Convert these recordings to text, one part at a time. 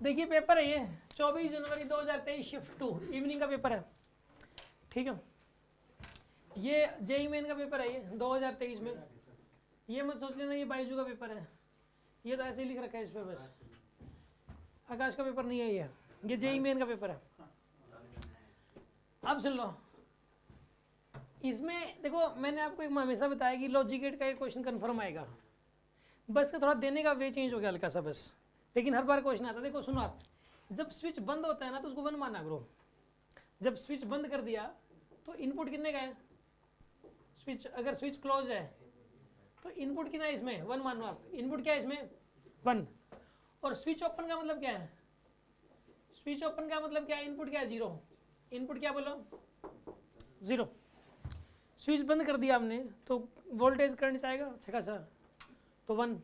देखिए पेपर है ये 24 जनवरी 2023 शिफ्ट 2 इवनिंग का पेपर है, ठीक है। ये जेई मेन का पेपर है ये 2023 में। ये मत सोच लेना ये बाईजू का पेपर है, ये तो ऐसे ही लिख रखा है इस पे बस। आकाश का पेपर नहीं है ये जेई मेन का पेपर है। अब सुन लो, इसमें देखो मैंने आपको एक हमेशा बताया कि लॉजिक गेट का एक क्वेश्चन कंफर्म आएगा, बस का थोड़ा देने का वे चेंज हो गया हल्का सा बस, लेकिन हर बार क्वेश्चन आता है। देखो सुनो आप, जब स्विच बंद होता है ना तो उसको 1 माना करो। जब स्विच बंद कर दिया तो इनपुट कितने का है, स्विच अगर स्विच क्लोज है तो इनपुट कितना है इसमें 1 मानो आप। इनपुट क्या है इसमें 1। और स्विच ओपन का मतलब क्या है, स्विच ओपन का मतलब क्या है, इनपुट क्या है 0। इनपुट क्या बोलो 0। स्विच बंद कर दिया हमने तो वोल्टेज करंट जाएगा अच्छा खासा तो 1,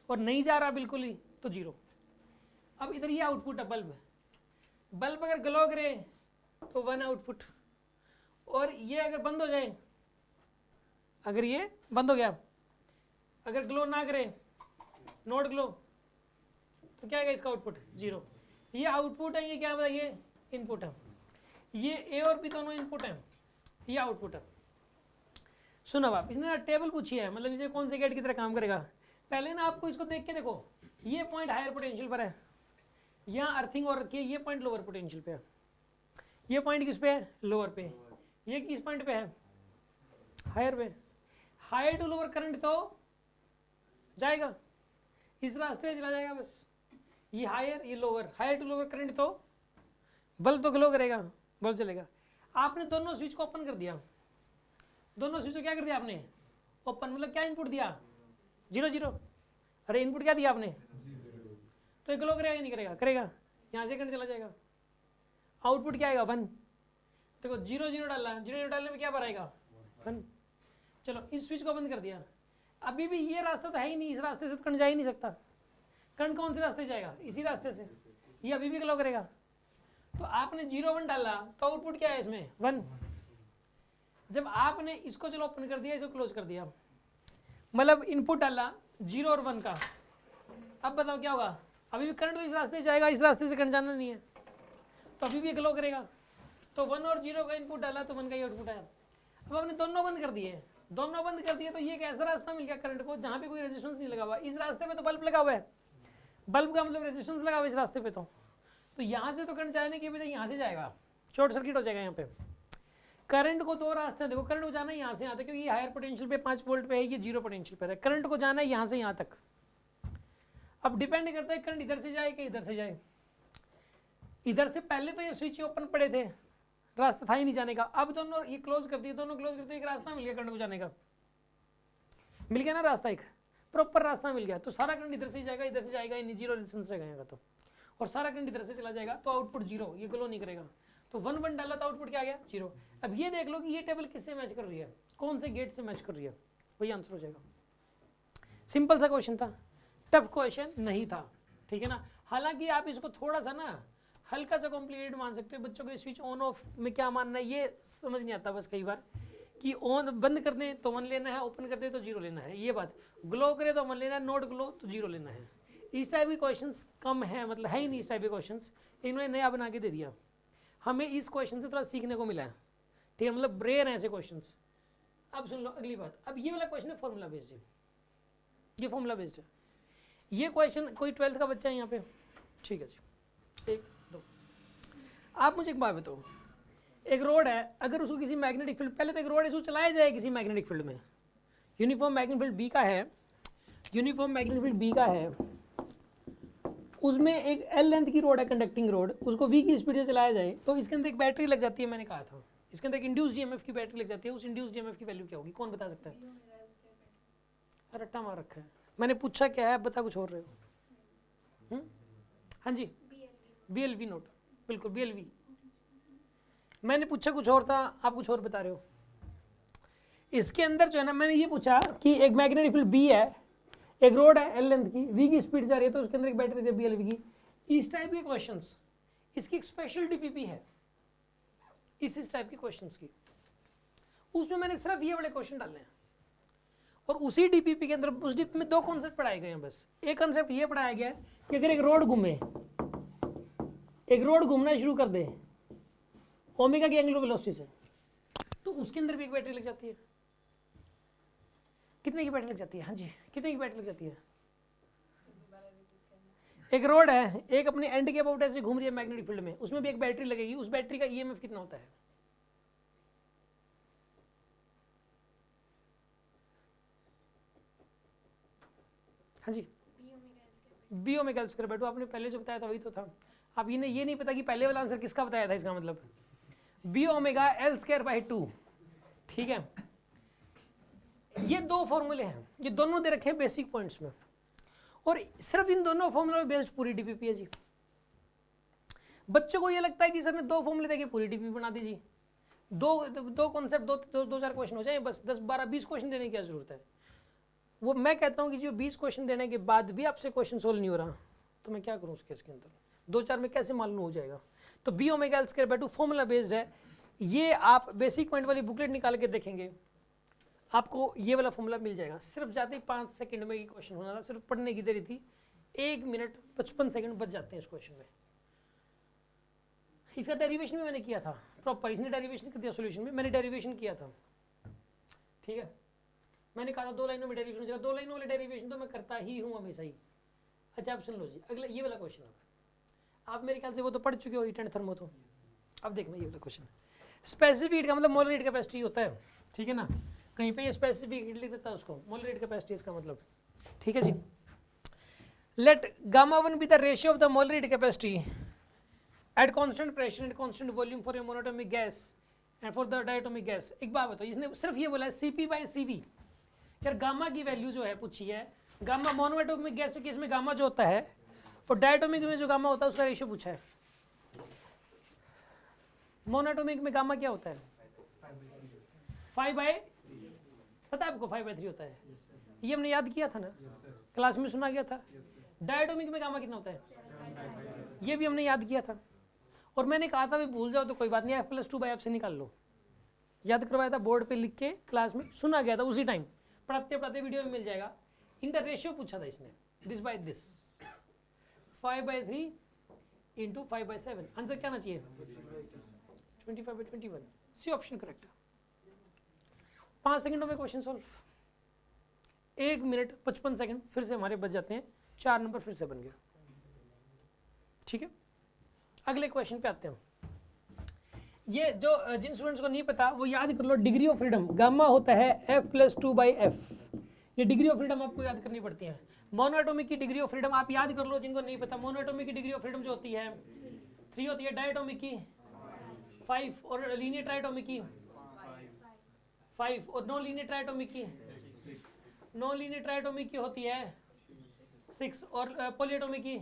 और नहीं जा रहा बिल्कुल ही तो 0। अब इधर ये आउटपुट है बल्ब, बल्ब अगर ग्लो करे तो 1 आउटपुट, और ये अगर बंद हो जाए, अगर ये बंद हो गया, अगर ग्लो ना करे नॉट ग्लो तो क्या है इसका आउटपुट 0। ये आउटपुट है, ये क्या बताइए इनपुट है। ये ए और बी दोनों इनपुट है, ये आउटपुट है। सुनो आप, इसने ना टेबल पूछी है, मतलब इसे कौन से गेट की तरह काम करेगा। पहले ना आपको इसको देख के देखो, ये पॉइंट हायर पोटेंशियल पर है, यहाँ अर्थिंग और रखी है, ये पॉइंट लोअर पोटेंशियल पे है, ये पॉइंट किस पे है लोअर पे, ये किस पॉइंट पे है हायर पे। हायर टू लोअर करंट तो जाएगा इस रास्ते से चला जाएगा बस, ये हायर ये lower, higher to lower current तो बल्ब तो ग्लो करेगा, बल्ब चलेगा। आपने दोनों स्विच को ओपन कर दिया, दोनों स्विच को क्या कर दिया आपने ओपन, मतलब क्या इनपुट दिया 0 0। अरे इनपुट क्या दिया आपने तो ये ग्लो करेगा या नहीं करेगा, करेगा, यहाँ से करंट चला जाएगा। आउटपुट क्या आएगा 1। देखो 0 0 डालना, 0 0 डालने में क्या भराएगा 1। चलो इस स्विच को बंद कर दिया, अभी भी ये रास्ता तो है ही नहीं, इस रास्ते से तो करंट जा ही नहीं सकता। करंट कौन से रास्ते से जाएगा इसी रास्ते से, ये अभी भी ग्लो करेगा। तो आपने 0 1 डाला तो आउटपुट क्या है इसमें 1। जब आपने इसको चलो ओपन कर दिया, इसको क्लोज कर दिया, मतलब इनपुट डाला 0 और 1 का। अब बताओ क्या होगा, अभी भी करंट तो इस रास्ते से जाएगा, इस रास्ते से करंट जाना नहीं है तो अभी भी ग्लो करेगा। तो 1 और 0 का इनपुट डाला तो 1 का ही आउटपुट आया। अब आपने दोनों बंद कर दिए, दोनों बंद कर दिए तो ये एक ऐसा रास्ता मिल गया करंट को जहाँ पे कोई रेजिस्टेंस नहीं लगा हुआ। इस रास्ते पे तो बल्ब लगा हुआ है, बल्ब का मतलब रेजिस्टेंस लगा हुआ है इस रास्ते पे, तो यहाँ से तो करंट जाने की बजाय यहाँ से जाएगा, शॉर्ट सर्किट हो जाएगा यहाँ पे। करंट को दो रास्ते हैं, देखो करंट को जाना है यहाँ से यहाँ तक, क्योंकि ये हायर पोटेंशियल पे 5 वोल्ट पे है, ये 0 पोटेंशियल पे है। करंट को जाना है यहाँ से यहाँ तक। अब डिपेंड करता है करंट इधर से जाए कि इधर से जाए। इधर से पहले तो ये स्विच ओपन पड़े थे, रास्ता था ही नहीं जाने का। अब दोनों ये क्लोज कर दिए, दोनों क्लोज करते एक रास्ता मिल गया करंट को जाने का, मिल गया ना रास्ता, एक प्रॉपर रास्ता मिल गया। तो सारा करंट इधर से जाएगा, इधर से जाएगा ही नहीं, 0 रेजिस्टेंस रहेगा यहाँ का तो, और सारा करंट इधर से चला जाएगा तो आउटपुट 0, ये ग्लो नहीं करेगा। तो 1 1 डाला तो आउटपुट क्या आ गया 0। अब ये देख लो कि ये टेबल किससे मैच कर रही है, कौन से गेट से मैच कर रही है, वही आंसर हो जाएगा। सिंपल सा क्वेश्चन था, टफ क्वेश्चन नहीं था, ठीक है ना। हालांकि आप इसको थोड़ा सा ना हल्का सा कॉम्प्लिकेटेड मान सकते हो। बच्चों के स्विच ऑन ऑफ में क्या मानना है ये समझ नहीं आता बस कई बार, कि ऑन बंद कर दें तो 1 लेना है, ओपन कर दें तो 0 लेना है, ये बात। ग्लो करे तो 1 लेना है, नॉट ग्लो तो 0 लेना है। इस टाइप के क्वेश्चंस कम है, मतलब है ही नहीं इस टाइप के क्वेश्चंस, इन्होंने नया बना के दे दिया। हमें इस क्वेश्चन से थोड़ा सीखने को मिला है, ठीक है, मतलब रेयर है ऐसे क्वेश्चंस। अब सुन लो अगली बात, अब ये वाला क्वेश्चन है फॉर्मूला बेस्ड है, ये फॉर्मूला बेस्ड है। ये क्वेश्चन कोई 12th का बच्चा है यहाँ पे, ठीक है जी। 1 2 आप मुझे एक बात बताओ, एक रोड है, अगर उसको किसी मैग्नेटिक फील्ड, पहले तो एक रोड है उसको चलाया जाए किसी मैग्नेटिक फील्ड में, यूनिफॉर्म मैग्नेटिक फील्ड बी का है, यूनिफॉर्म मैग्नेटिक फील्ड बी का है, उसमें एक एल लेंथ की रोड है कंडक्टिंग रोड, उसको वी की स्पीड से चलाया जाए तो इसके अंदर एक बैटरी लग जाती है, मैंने कहा था इसके अंदर एक इंड्यूस्ड ईएमएफ की बैटरी लग जाती है। उस इंड्यूस्ड ईएमएफ की वैल्यू क्या होगी, कौन बता सकता है? रट्टा मार रखा है, मैंने पूछा क्या है, बता कुछ और रहे हो। हाँ जी बीएलवी नोट, बिल्कुल बीएलवी। मैंने पूछा कुछ और था, आप कुछ और बता रहे हो। इसके अंदर जो है ना, मैंने ये पूछा कि एक मैग्नेटिक फील्ड बी है, एक रोड है एल लेंथ की, वी की स्पीड जा रही है, तो उसके अंदर एक बैटरी है बीएलवी की। इस टाइप के क्वेश्चंस, इसकी एक स्पेशल डीपीपी है इस टाइप के क्वेश्चंस की, उसमें मैंने सिर्फ ये वाले क्वेश्चन डालने हैं। और उसी डीपीपी के अंदर, उस डीपीपी में 2 कॉन्सेप्ट पढ़ाए गए हैं बस। एक कॉन्सेप्ट ये पढ़ाया गया है कि अगर एक रोड घूमे, एक रोड घूमना शुरू कर दे ओमेगा की एंगुलर वेलोसिटी से, तो उसके अंदर भी एक बैटरी लग जाती है। कितने की बैटरी लग जाती है? हाँ जी, कितने की बैटरी लग जाती है? एक रोड है, एक अपने एंड के अबाउट ऐसे घूम रही है मैग्नेटिक फील्ड में, उसमें भी एक बैटरी लगेगी, उस बैटरी का ईएमएफ कितना होता है? हाँ जी, बी ओमेगा एल स्क्वायर। बैठो, आपने पहले जो बताया था वही तो था। अब ये नहीं पता कि पहले वाला आंसर किसका बताया था, इसका मतलब B omega L square by 2। ठीक है, ये दो फॉर्मूले हैं, ये दोनों दे रखे हैं बेसिक पॉइंट्स में, और सिर्फ इन दोनों फॉर्मूला में बेस्ड पूरी डीपीपी है जी। बच्चों को ये लगता है कि सर ने दो फॉर्मूले देके पूरी डीपीपी बना दी जी, दो कॉन्सेप्ट, दो चार क्वेश्चन हो जाए, बस 10 12 20 क्वेश्चन देने की क्या जरूरत है। वो मैं कहता हूँ कि जो 20 क्वेश्चन देने के बाद भी आपसे क्वेश्चन सोल्व नहीं हो रहा, तो मैं क्या करूँ उस केस के अंदर? 2-4 में कैसे मालूम हो जाएगा? तो B omega L square by 2 formula based है। ये आप बेसिक पॉइंट वाली बुकलेट निकाल के देखेंगे, आपको ये वाला फॉर्मूला मिल जाएगा। सिर्फ जाते ही 5 सेकंड में ये क्वेश्चन होना था, सिर्फ पढ़ने की देरी थी, 1 मिनट 55 सेकंड बच जाते हैं इस क्वेश्चन में। इसका डेरिवेशन भी मैंने किया था प्रॉपर, इसने डेरिवेशन कर दिया सॉल्यूशन में, मैंने डेरिवेशन किया था। ठीक है, मैंने कहा था 2 लाइनों में डेरिवेशन हो जाएगा, 2 लाइनों वाले डेरिवेशन तो मैं करता ही हूँ हमेशा ही। अच्छा, आप सुन लो जी, अगला ये वाला क्वेश्चन है, आप मेरे ख्याल से वो तो पढ़ चुके हो हीट एंड थर्मो, तो अब देखना ये वाला क्वेश्चन। स्पेसिफिक हीट का मतलब मोलर हीट कैपेसिटी होता है, ठीक है ना, कहीं पे ये स्पेसिफिक हीट लिख देता है उसको, मोलर हीट कैपेसिटी इसका मतलब। ठीक है जी, let gamma 1 be the ratio of the molar heat capacity at constant pressure and constant volume for a monatomic gas and for the diatomic gas. एक बात बताओ, इसने सिर्फ ये बोला है CP/CV। यार गामा की वैल्यू जो है पूछी है, गामा मोनोएटोमिक गैस के केस में गामा जो होता है, और डायटोमिक में जो गामा होता है उसका रेशियो पूछा है। मोनोएटोमिक में गामा क्या होता है? 5/, पता है आपको 5/3 होता है, ये हमने याद किया था ना, क्लास में सुना गया था। डायटोमिक में गामा कितना होता है, ये भी हमने याद किया था, और मैंने कहा था भी भूल जाओ तो कोई बात नहीं, F+2/F से निकाल लो, याद करवाया था बोर्ड पे लिख के, क्लास में सुना गया था उसी टाइम, पढ़ाते पढ़ाते वीडियो में मिल जाएगा। इनका रेशियो पूछा था इसने, this by this, 5/3 into 5/7। Answer क्या आना चाहिए? 25/21, सी ऑप्शन करेक्ट। 5 सेकंडों में क्वेश्चन सॉल्व, 1 मिनट 55 सेकंड फिर से हमारे बच जाते हैं, 4 नंबर फिर से बन गया। ठीक है, अगले क्वेश्चन पे आते हैं। ये जो जिन स्टूडेंट्स को नहीं पता वो याद कर लो, डिग्री ऑफ फ्रीडम गामा होता है F+2/F। ये डिग्री ऑफ फ्रीडम आपको याद करनी पड़ती है। मोनोएटोमिक की डिग्री ऑफ फ्रीडम आप याद कर लो, जिनको नहीं पता, मोनोएटोमिक की डिग्री ऑफ फ्रीडम जो होती है 3 होती है, डायटोमिक की 5, और लीनियर ट्राइटोमिक की 5, और नॉन लीनियर ट्राइटोमिक की, नॉन लीनियर ट्राइटोमिक की होती है 6, और पॉलीएटोमिक की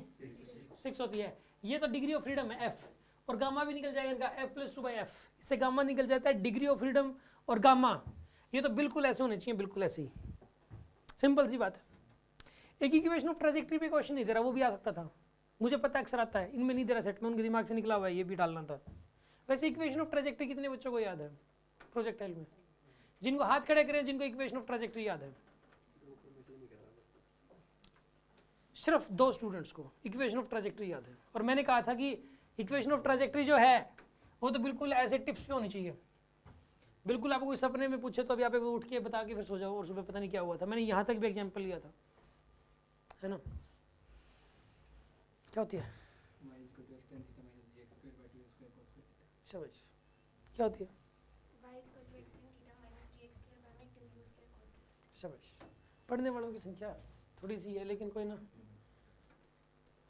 6 होती है। ये तो डिग्री ऑफ फ्रीडम है F, और गामा भी निकल जाएगा इनका F+2/F, इससे गामा निकल जाता है। डिग्री ऑफ फ्रीडम और गामा ये तो बिल्कुल ऐसे होने चाहिए, बिल्कुल ऐसे ही, सिंपल सी बात है। एक इक्वेशन ऑफ ट्रैजेक्टरी पे क्वेश्चन नहीं दे रहा, वो भी आ सकता था, मुझे पता अक्सर आता है, इनमें नहीं दे रहा सेट में, उनके दिमाग से निकला हुआ है, ये भी डालना था। वैसे इक्वेशन ऑफ ट्रैजेक्टरी कितने बच्चों को याद है प्रोजेक्टाइल में? जिनको हाथ खड़े करें जिनको इक्वेशन ऑफ ट्रैजेक्टरी याद है, सिर्फ 2 स्टूडेंट्स को इक्वेशन ऑफ ट्रैजेक्टरी याद है। और मैंने कहा था कि इक्वेशन ऑफ ट्रैजेक्टरी जो है वो तो बिल्कुल ऐसे टिप्स पे होनी चाहिए, बिल्कुल आपको कोई सपने में पूछे तो अभी आप उठ के बता के फिर सो जाओ और सुबह पता नहीं क्या हुआ था। मैंने यहाँ तक भी एग्जाम्पल लिया था, है ना। क्या होती है शाबाश, क्या होती है शाबाश। पढ़ने वालों की संख्या थोड़ी सी है, लेकिन कोई ना,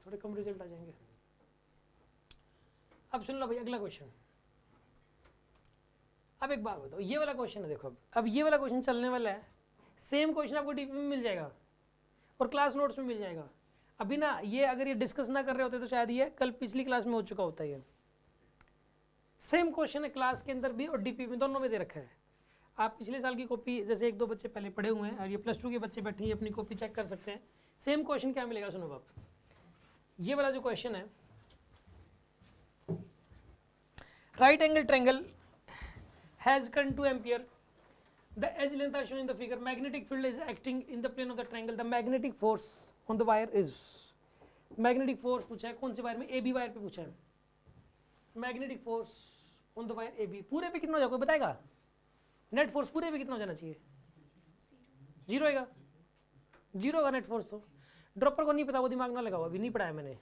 थोड़े कम रिजल्ट आ जाएंगे। अब सुन लो भाई अगला क्वेश्चन। अब एक बात बताओ, ये वाला क्वेश्चन है, देखो अब ये वाला क्वेश्चन चलने वाला है, सेम क्वेश्चन आपको डीपी में मिल जाएगा और क्लास नोट्स में मिल जाएगा। अभी ना ये अगर ये डिस्कस ना कर रहे होते तो शायद ये कल पिछली क्लास में हो चुका होता है। ये सेम क्वेश्चन है, क्लास के अंदर भी और डीपी में दोनों में दे रखा है। आप पिछले साल की कॉपी जैसे 1-2 बच्चे पहले पढ़े हुए हैं और ये +2 के बच्चे बैठे हैं, अपनी कॉपी चेक कर सकते हैं। सेम क्वेश्चन क्या मिलेगा सुनो आप, ये वाला जो क्वेश्चन है, right angle triangle has current 2 ampere, the edge length are shown in the figure, magnetic field is acting in the plane of the triangle, the magnetic force on the wire is, magnetic force पूछा है कौन से wire में, AB wire पे पूछा है। Magnetic force on the wire A B, पूरे पे कितना हो जाएगा कोई बताएगा? नेट फोर्स पूरे पे कितना हो जाना चाहिए? 0 होगा, 0 होगा नेट फोर्स। तो ड्रॉपर को नहीं पता, वो दिमाग ना लगाओ, अभी नहीं पढ़ाया मैंने।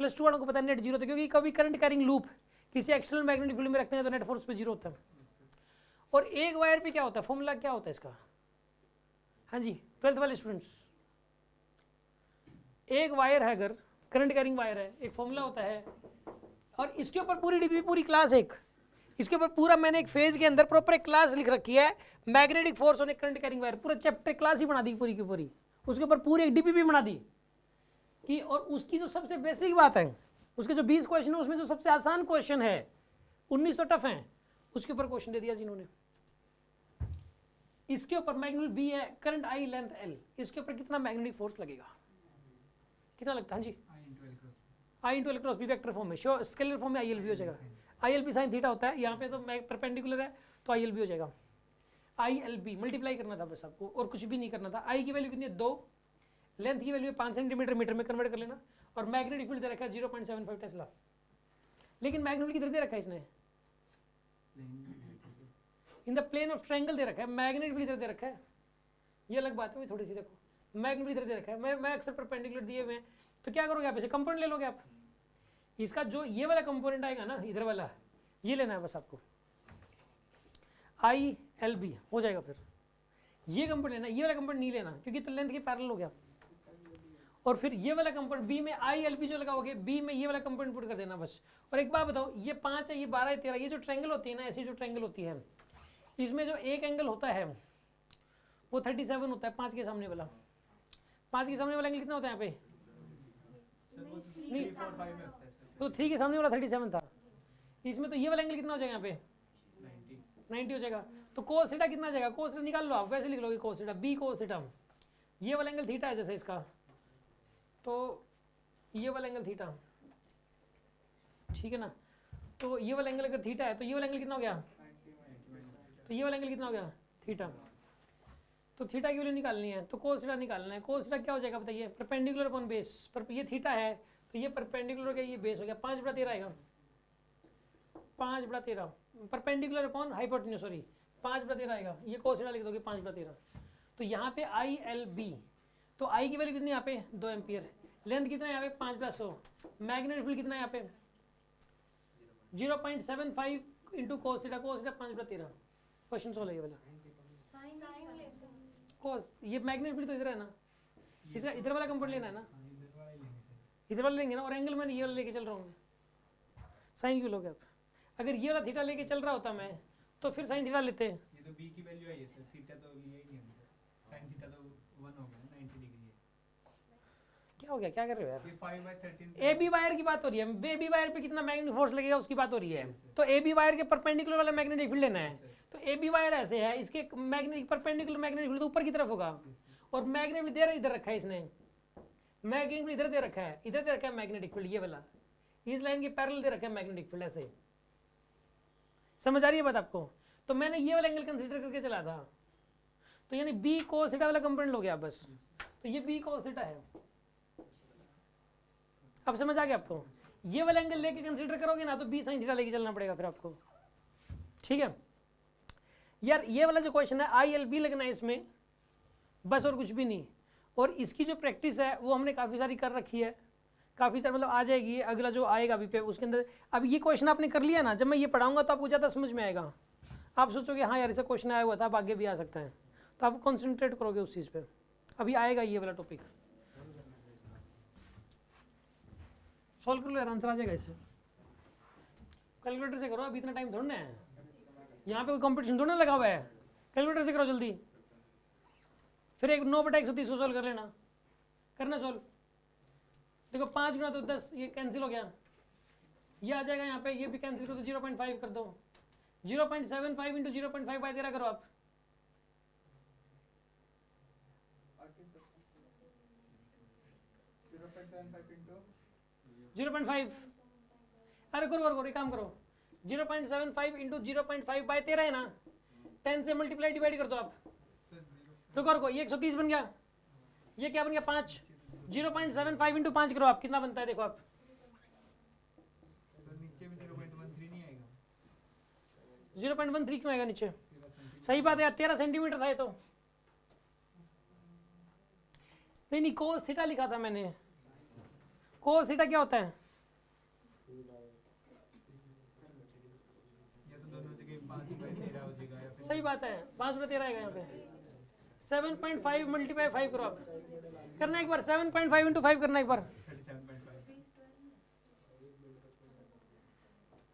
+2 वालों को पता है नेट 0 था, क्योंकि कभी करंट कैरिंग लूप किसी एक्सटर्नल मैग्नेटिक फील्ड में रखते हैं तो नेट फोर्स पे 0 होता है। और एक वायर पे क्या होता है, फॉर्मूला क्या होता है इसका? हाँ जी 12th वाले स्टूडेंट्स, एक वायर है अगर करंट कैरिंग वायर है, एक फॉर्मूला होता है, और इसके ऊपर पूरी डीपी पूरी क्लास एक, इसके ऊपर पूरा मैंने एक फेज के अंदर प्रॉपर एक क्लास लिख रखी है, magnetic force on A current carrying wire, पूरा चैप्टर क्लास ही बना दी पूरी की पूरी, उसके ऊपर पूरी एक डीपी भी बना दी कि, और उसकी जो सबसे बेसिक बात है, उसके जो 20 क्वेश्चन है उसमें जो सबसे आसान क्वेश्चन है, 19 तो टफ है, उसके ऊपर क्वेश्चन दे दिया जिन्होंने। इसके ऊपर मैग्नेटिक बी है, करंट आई, लेंथ एल, इसके ऊपर कितना मैग्नेटिक फोर्स लगेगा, कितना लगता है? हाँ जी I into L cross B vector form में, श्योर स्केलर फॉर्म में आई एल बी हो जाएगा, I L B sine theta होता है, यहाँ पे तो परपेंडिकुलर है तो आई एल बी हो जाएगा, आई एल बी मल्टीप्लाई करना था बस आपको, और कुछ भी नहीं करना था। आई की वैल्यू कितनी है 2, लेंथ की वैल्यू 5 सेंटीमीटर मीटर में कन्वर्ट कर लेना, और मैग्नेटिक फील्ड दे रखा है 0.75 टेस्ला, लेकिन मैग्नेट किधर दे रखा है इसने? In the plane of triangle दे रखा है, मैग्नेट फील्ड इधर दे रखा है, ये अलग बात है थोड़ी सी, देखो मैग्नेट इधर दे रखा है, मैं अक्सर परपेंडिकुलर दिए हुए हैं, तो क्या करोगे आप, इसे कंपोनेंट ले लोगे आप, इसका जो ये वाला कंपोनेंट आएगा ना इधर वाला, ये लेना है बस आपको, आई एल बी हो जाएगा, फिर ये कंपोनेंट लेना, ये वाला कंपोनेंट नहीं लेना क्योंकि तो लेंथ के पैरेलल हो गया, और फिर ये वाला कंपोनेंट बी में आई एल बी जो लगाओगे, बी में ये वाला कंपोनेंट पुट कर देना बस। और एक बात बताओ, ये 5 है, ये 12 है, 13, ये जो ट्रायंगल होती है ना, ऐसी जो ट्रायंगल होती है, इसमें जो एक एंगल होता है वो 37 होता है, 5 के सामने वाला, 5 के सामने वाला एंगल कितना होता है यहाँ पे? नहीं, तो 3 के सामने वाला 37 था, इसमें तो ये वाला एंगल कितना हो जाएगा यहाँ पे? 90 हो जाएगा। तो कोस थीटा कितना आ जाएगा? कोस थीटा निकाल लो आप, वैसे लिख लोगे cos theta, B cos theta, ये वाला एंगल थीटा है जैसे इसका, तो ये वाला एंगल थीटा, ठीक है ना, तो ये वाला एंगल अगर थीटा है तो ये वाला एंगल कितना हो गया? तो ये वाला एंगल कितना हो गया? थीटा। तो थीटा की वैल्यू निकालनी है, तो कोस थीटा निकालना है। कोस थीटा क्या हो जाएगा बताइए? परपेंडिकुलर अपॉन बेस, पर ये थीटा है तो ये परपेंडिकुलर हो गया, ये बेस हो गया, 5/13 आएगा, 5/13 परपेंडिकुलर अपॉन हाइपोटेन्यूज, सॉरी 5/13 आएगा, ये कोस थीटा लिख दोगे 5/13। तो यहाँ पे आई एल बी, तो आई की वैल्यू कितनी यहाँ पे? 2 एम्पियर, लेंथ कितना है यहाँ पे? 5/100, मैग्नेटिक फील्ड कितना है यहाँ पे? 0.75 into cos theta, cos theta 5/13, question solve है ये वाला। कोस ये मैग्नेटिक फील्ड तो इधर है ना, इसका इधर वाला कंपोनेंट लेना है ना, इधर वाला लेंगे ना, और एंगल मैंने ये वाला लेके चल रहा हूँ, साइन क्यों लोगे आप? अगर ये वाला थीटा लेके चल रहा होता मैं तो फिर साइन थीटा लेते हैं। ये तो बी की वैल्यू है, ये सर थीटा तो लिया ही नहीं हमने, साइन थीटा तो 1 हो गया 90 डिग्री है। क्या हो गया, क्या कर रहे हो यार? ये 5/13 ए बी वायर की बात हो रही है, ए बी वायर पे कितना मैग्नेटिक फोर्स लगेगा उसकी बात हो रही है, तो ए बी वायर के परपेंडिकुलर वाला मैग्नेटिक फील्ड लेना है। तो ए बी वायर ऐसे है, इसके मैग्नेटिक परपेंडिकुलर मैग्नेटिक फील्ड तो ऊपर की तरफ होगा, और मैग्नेटिक फील्ड इधर रखा है इसने, मैग्नेटिक फील्ड इधर दे रखा है, इधर दे रखा है मैग्नेटिक फील्ड, ये वाला इस लाइन के पैरेलल दे रखा है मैग्नेटिक फील्ड, ऐसे समझ आ रही है बात आपको? तो मैंने ये वाला एंगल कंसीडर करके चला था, तो यानी बी कोस थीटा वाला कंपोनेंट हो गया बस, तो ये बी कोस थीटा है। अब समझ आ गया आपको? ये वाला एंगल लेके कंसीडर करोगे ना तो बी साइन थीटा लेके चलना पड़ेगा फिर आपको, ठीक है यार? ये वाला जो क्वेश्चन है आई एल बी लगना है इसमें बस, और कुछ भी नहीं। और इसकी जो प्रैक्टिस है वो हमने काफ़ी सारी कर रखी है, काफ़ी सारी, मतलब आ जाएगी, अगला जो आएगा अभी पे उसके अंदर। अब ये क्वेश्चन आपने कर लिया ना, जब मैं ये पढ़ाऊंगा तो आपको ज़्यादा समझ में आएगा, आप सोचोगे हाँ यार ऐसा क्वेश्चन आया हुआ था, अब आगे भी आ सकता है, तो आप कॉन्सेंट्रेट करोगे उस चीज़ पे। अभी आएगा ये वाला टॉपिक, सॉल्व कर लो यार, आंसर आ जाएगा इससे, कैलकुलेटर से करो, अभी इतना टाइम थोड़ा ना है, यहाँ पे कोई कंपटीशन थोड़ा ना लगा हुआ है, कैलकुलेटर से करो जल्दी। फिर एक 9/130 को सॉल्व कर लेना, करना सॉल्व। देखो 5 गुना तो 10, ये कैंसिल हो गया, ये आ जाएगा यहाँ पे, ये भी कैंसिल करो तो 0.5 कर दो, 0.75 इंटू 0.5/13 करो आप, 0.5, अरे करो एक काम करो, 0.75 इंटू 0.5/13 है ना, 10 से मल्टीप्लाई डिवाइड कर दो आप, रुको ये 130 बन गया, ये क्या बन गया 5, 0.75 इंटू 5 करो आप, कितना बनता है देखो आप, नीचे में 0.1 0.13 क्यों आएगा नीचे? सही बात है यार, 13 सेंटीमीटर था ये तो। नहीं कोस थीटा लिखा था मैंने। कोस थीटा क्या होता है? या तो दोनों जगह 5/13 हो जाएगा या फिर सही बात है, 5/13 आएगा यहाँ पे। 7.5 मल्टीप्लाई 5 करो आप, करना एक बार 7.5 इंटू 5 करना एक बार। 37.5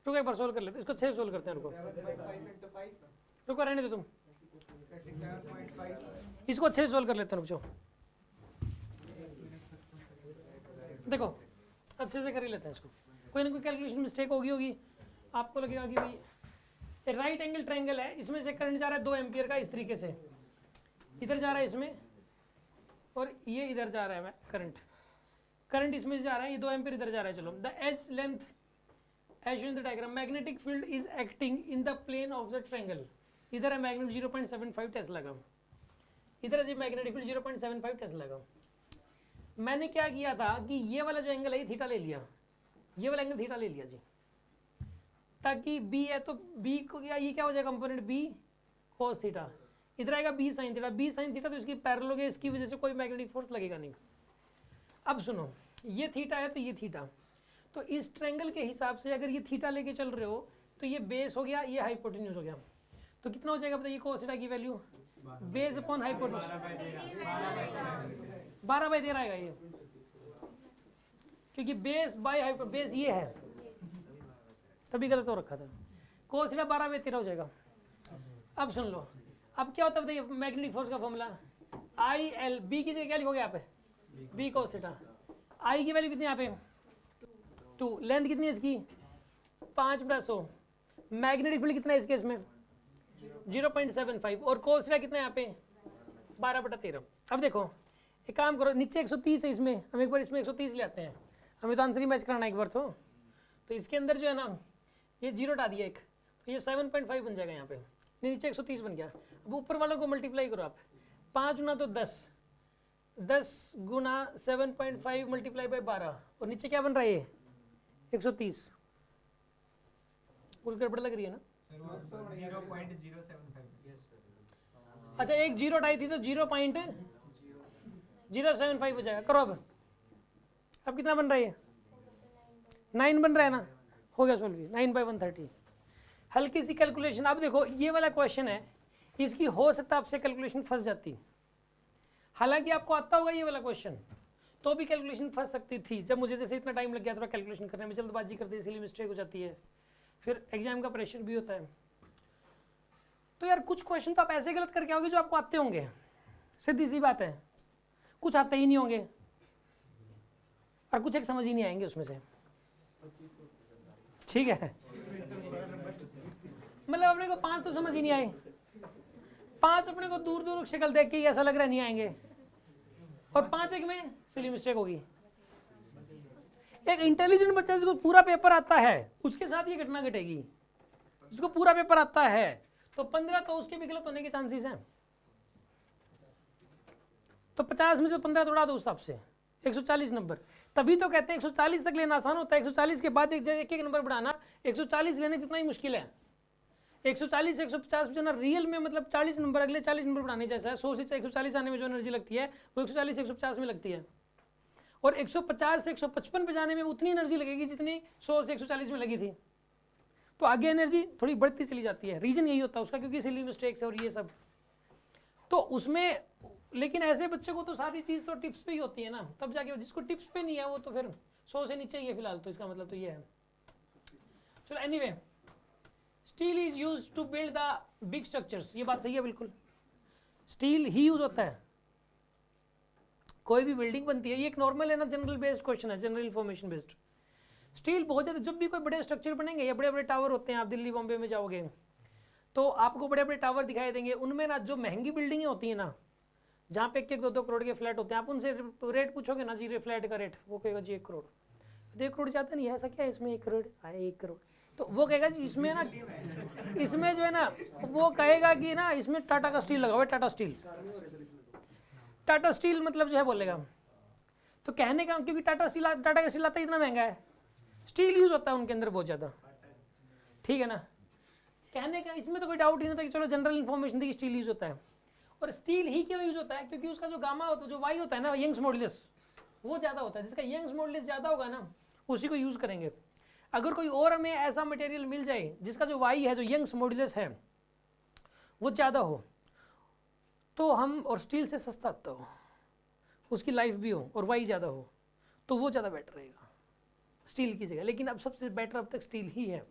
रुको एक बार सोल्व कर लेते इसको, 6 सोल्व करते हैं। रुको 7.5 into 5, रुको रहने दो तुम, 37.5. इसको 6 सोल्व कर लेते हैं। रुक जाओ, देखो अच्छे से कर ही लेते हैं इसको। कोई ना कोई कैलकुलेशन मिस्टेक होगी आपको लगेगा कि भाई राइट एंगल ट्रायंगल है, इसमें से करंट जा रहा है 2 एम्पियर का, इस तरीके से इधर जा रहा है इसमें, और ये इधर जा रहा है करंट इसमें से जा रहा है, ये 2 एम्पियर इधर जा रहा है। चलो, the edge length as shown in the diagram, magnetic field is acting in the plane of the triangle. इधर है मैग्नेट 0.75 टेस्ला का, इधर है मैग्नेटिक फील्ड 0.75 टेस्ला का। मैंने क्या किया था कि ये वाला जो एंगल है ये थीटा ले लिया, ये वाला एंगल थीटा ले लिया जी, ताकि बी है तो बी को क्या, ये क्या हो जाएगा कंपोनेंट बी कोस थीटा, इधर आएगा B sine theta. B sine theta तो इसकी पैरेलल हो गया, इसकी वजह से कोई मैग्नेटिक फोर्स लगेगा नहीं। अब सुनो, ये थीटा है तो ये थीटा, तो इस ट्रायंगल के हिसाब से अगर ये थीटा लेके चल रहे हो तो ये बेस हो गया, ये हाइपोटेन्यूज हो गया, तो कितना हो जाएगा बताइए कोस थीटा की वैल्यू? बेस अपॉन हाइपोटेन्यूज 12/13 आएगा ये, क्योंकि बेस बाय बेस ये है, तभी गलत हो रखा था। कोस थीटा 12/13 हो जाएगा। अब सुन लो, अब क्या होता है बताइए मैग्नेटिक फोर्स का फॉर्मूला, आई एल, बी की जगह क्या लिखोगे यहाँ पे? B cos theta. आई की वैल्यू कितनी यहाँ पे? 2। लेंथ कितनी है इसकी? 5/100। मैग्नेटिक फील्ड कितना है इस केस में? 0.75। और कोस थीटा कितना है यहाँ पे? 12/13। अब देखो एक काम करो, नीचे 130 है इसमें, हम एक बार इसमें 130 ले आते हैं, हमें तो आंसर ही मैच कराना है एक बार तो इसके अंदर जो है ना ये 0 हटा दिया एक, तो ये 7.5 बन जाएगा यहाँ पे, नीचे 130 बन गया। अब ऊपर वालों को मल्टीप्लाई करो आप, 5 गुना तो 10, 10 गुना 7.5 मल्टीप्लाई बाय 12, और नीचे क्या बन रहा है ये 130। कुल गड़बड़ लग रही है ना? सर वो 0.075 अच्छा एक 0 हटाई थी तो 0.075 हो जाएगा। करो अब कितना बन रहा है? 9 बन रहा है ना, हो गया सोल्व। 9/130। हल्की सी कैलकुलेशन। अब देखो ये वाला क्वेश्चन है, इसकी हो सकता है आपसे कैलकुलेशन फंस जाती, हालांकि आपको आता होगा ये वाला क्वेश्चन, तो भी कैलकुलेशन फंस सकती थी। जब मुझे जैसे इतना टाइम लग गया थोड़ा कैलकुलेशन करने में, जल्दबाजी करते इसलिए मिस्टेक हो जाती है, फिर एग्जाम का प्रेशर भी होता है। तो यार कुछ क्वेश्चन तो आप ऐसे गलत करके आओगे जो आपको आते होंगे, सीधी सी बात है, कुछ आते ही नहीं होंगे और कुछ एक समझ ही नहीं आएंगे उसमें से, ठीक है। मतलब अपने को 5 तो समझ ही नहीं आए, 5 अपने को दूर दूर शक्ल देख के ही ऐसा लग रहा है नहीं आएंगे, और 5 एक में सिली मिस्टेक होगी। एक इंटेलिजेंट बच्चा जिसको पूरा पेपर आता है उसके साथ ये घटना घटेगी, जिसको पूरा पेपर आता है तो 15 तो उसके भी गलत होने के चांसेस हैं। तो 50 में से 15 तोड़ा दो उस हिसाब से 140 नंबर। तभी तो कहते हैं 140 तक लेना आसान होता है, 140 के बाद एक नंबर बढ़ाना 140 लेने जितना ही मुश्किल है। 140 से 150 जो ना रियल में मतलब 40 नंबर, अगले 40 नंबर बढ़ाने जैसा है। 100 से 140 आने में जो एनर्जी लगती है वो 140 से 150 में लगती है, और 150 से 155 पे जाने में उतनी एनर्जी लगेगी जितनी 100 से 140 में लगी थी। तो आगे एनर्जी थोड़ी बढ़ती चली जाती है, रीजन यही होता है उसका, क्योंकि सिली मिस्टेक्स और ये सब तो उसमें। लेकिन ऐसे बच्चे को तो सारी चीज़ तो टिप्स पे ही होती है ना, तब जाके जिसको टिप्स पे नहीं है वो तो फिर 100 से नीचे ही है फिलहाल, तो इसका मतलब तो ये है। चलो anyway, steel is use to build the big structures, ये बात सही है बिल्कुल, स्टील ही यूज होता है, कोई भी बिल्डिंग बनती है। ये एक नॉर्मल है ना, जनरल बेस्ड क्वेश्चन है, जनरल इन्फॉर्मेशन बेस्ड। स्टील बहुत ज़्यादा, जब भी कोई बड़े स्ट्रक्चर बनेंगे या बड़े बड़े टावर होते हैं, आप दिल्ली बॉम्बे में जाओगे तो आपको बड़े बड़े टावर दिखाई देंगे, उनमें ना जो महंगी बिल्डिंगें होती हैं ना, जहाँ पे 1-1, 2-2 करोड़ के फ्लैट होते हैं, आप उनसे रेट पूछोगे ना जी, फ्लैट का रेट, वो कहेगा जी 1 करोड़। 1 करोड़ जाता नहीं है, ऐसा क्या है इसमें 1 करोड़ आए 1 करोड़, तो वो कहेगा जी इसमें ना, इसमें जो है ना वो कहेगा कि ना इसमें टाटा का स्टील लगा हुआ है, टाटा स्टील। टाटा स्टील मतलब जो है बोलेगा, तो कहने का क्योंकि टाटा का स्टील आता है इतना महंगा है, स्टील यूज होता है उनके अंदर बहुत ज़्यादा, ठीक है ना। कहने का इसमें तो कोई डाउट ही नहीं था कि चलो जनरल इन्फॉर्मेशन थी कि स्टील यूज होता है। और स्टील ही क्यों यूज होता है? क्योंकि उसका जो गामा होता है, जो वाई होता है ना, यंग्स मॉडुलस, वो ज़्यादा होता है। जिसका यंग्स मॉडुलस ज़्यादा होगा ना, उसी को यूज़ करेंगे। अगर कोई और हमें ऐसा मटेरियल मिल जाए जिसका जो वाई है, जो यंग्स मॉडुलस है, वो ज़्यादा हो, तो हम, और स्टील से सस्ता आता हो, उसकी लाइफ भी हो और वाई ज़्यादा हो, तो वो ज़्यादा बेटर रहेगा स्टील की जगह। लेकिन अब सबसे बेटर अब तक स्टील ही है।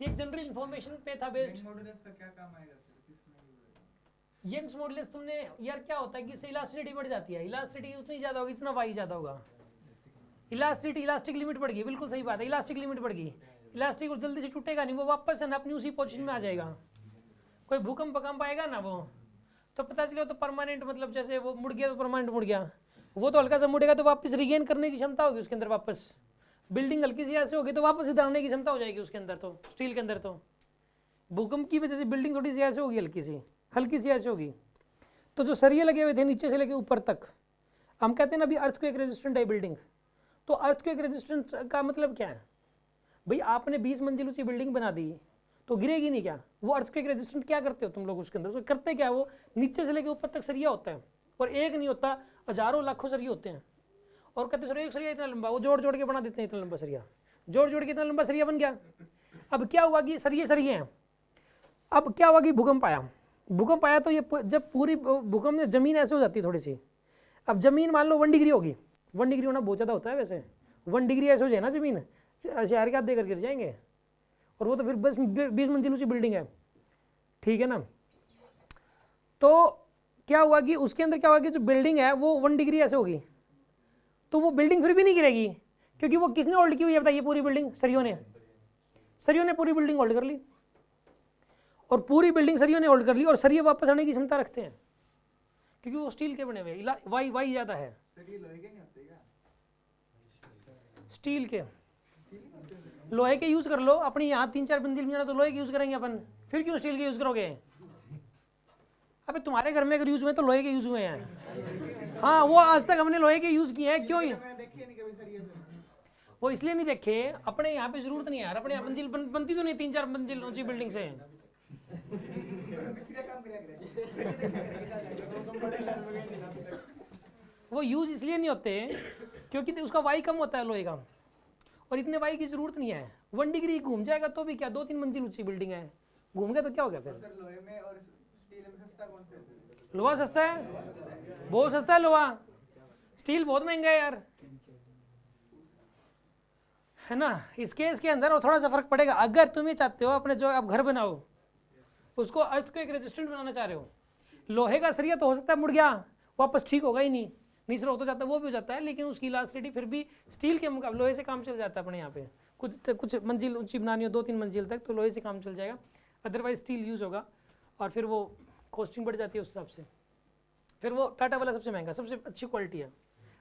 ये एक जनरल इन्फॉर्मेशन पे था बेस्ड। मॉडुलस का क्या काम आएगा सर, किसमें यूज होगा? यंग्स मॉडुलस तुमने यार क्या होता है कि इससे इलास्टिसिटी बढ़ जाती है। इलास्टिसिटी उतनी ज़्यादा होगी जितना वाई ज़्यादा होगा। इलास्टिसिटी, इलास्टिक लिमिट बढ़ गई, बिल्कुल सही बात है, इलास्टिक लिमिट बढ़ गई। इलास्टिक और जल्दी से टूटेगा नहीं, वो वापस है ना अपनी उसी पोजीशन में आ जाएगा। कोई भूकंप भूकंप आएगा ना, वो तो पता चले तो परमानेंट, मतलब जैसे वो मुड़ गया तो परमानेंट मुड़ गया, वो तो हल्का सा मुड़ेगा तो वापस रिगेन करने की क्षमता होगी उसके अंदर। वापस बिल्डिंग हल्की सी ऐसे होगी तो वापस इधरने की क्षमता हो जाएगी उसके अंदर। तो स्टील के अंदर तो भूकंप की वजह से बिल्डिंग थोड़ी सी ऐसे होगी, हल्की सी ऐसे होगी। तो जो सरिये लगे हुए थे नीचे से लेके ऊपर तक, हम कहते हैं ना अभी अर्थक्वेक रेजिस्टेंट है बिल्डिंग। तो अर्थक्वेक रेजिस्टेंट का मतलब क्या है भाई? आपने 20 मंजिल ऊंची बिल्डिंग बना दी तो गिरेगी नहीं क्या? वो अर्थक्वेक रेजिस्टेंट क्या करते हो तुम लोग उसके अंदर? उसको करते क्या? वो नीचे से लेके ऊपर तक सरिया होता है, और एक नहीं होता, हजारों लाखों सरिये होते हैं। और कहते सर एक सरिया इतना लंबा, वो जोड़ जोड़ के बना देते हैं इतना लंबा सरिया, जोड़ जोड़ के इतना लंबा सरिया बन गया। अब क्या हुआ कि सरिये हैं। अब क्या हुआ कि भूकंप आया, भूकंप आया तो ये जब पूरी भूकंप में जमीन ऐसे हो जाती है थोड़ी सी। अब जमीन मान लो 1 डिग्री होगी, 1 डिग्री होना बहुत ज़्यादा होता है वैसे। 1 डिग्री ऐसे हो जाए ना जमीन, शहर के आधे कर गिर जाएंगे, और वो तो फिर बस 20 मंजिल ऊंची बिल्डिंग है, ठीक है ना। तो क्या हुआ कि उसके अंदर क्या हुआ कि जो बिल्डिंग है वो 1 डिग्री ऐसे होगी, तो वो बिल्डिंग फिर भी नहीं गिरेगी, क्योंकि वो किसने होल्ड की हुई है बताइए? पूरी बिल्डिंग सरियों ने पूरी बिल्डिंग होल्ड कर ली, और पूरी बिल्डिंग सरियों ने होल्ड कर ली, और सरिये वापस आने की क्षमता रखते हैं क्योंकि वो स्टील के बने हुए, वाई ज़्यादा है। सर ये लोहे के नहीं होते क्या? स्टील के, लोहे के यूज कर लो। अपनी यहाँ 3-4 मंजिल में तो लोहे के यूज करेंगे अपन, फिर क्यों स्टील के यूज करोगे? अबे तुम्हारे घर में अगर यूज हुए तो लोहे के यूज हुए हैं। हाँ, वो आज तक हमने लोहे के यूज किए हैं। क्यों? मैंने देखे नहीं कभी सर ये सब। वो इसलिए नहीं देखे, अपने यहाँ पे जरूरत नहीं है यार। अपने यहाँ मंजिल बनती तो नहीं 3-4 मंजिल ऊंची बिल्डिंग से। वो यूज इसलिए नहीं होते क्योंकि उसका वाई कम होता है लोहे का, और इतने वाई की जरूरत नहीं है। 1 डिग्री घूम जाएगा तो भी क्या, 2-3 मंजिल ऊंची बिल्डिंग है, घूम गया तो क्या हो गया फिर? सर लोहे में और स्टील में सस्ता कौन सा है? लोहा सस्ता है, बहुत सस्ता है लोहा। स्टील बहुत महंगा है यार, है ना। इस केस के अंदर और थोड़ा सा फर्क पड़ेगा। अगर तुम ये चाहते हो अपने जो आप घर बनाओ उसको अर्थक्वेक रेजिस्टेंट बनाना चाह रहे हो, लोहे का सरिया तो हो सकता है मुड़ गया, वापस ठीक होगा ही नहीं, निचरा हो तो जाता है, वो भी हो जाता है, लेकिन उसकी इलास्टिसिटी फिर भी स्टील के मुकाबले लोहे से काम चल जाता है। अपने यहाँ पे कुछ मंजिल ऊंची बनानी हो 2-3 मंजिल तक, तो लोहे से काम चल जाएगा, अदरवाइज स्टील यूज़ होगा, और फिर वो कॉस्टिंग बढ़ जाती है उस हिसाब से। फिर वो टाटा वाला सबसे महंगा, सबसे अच्छी क्वालिटी है,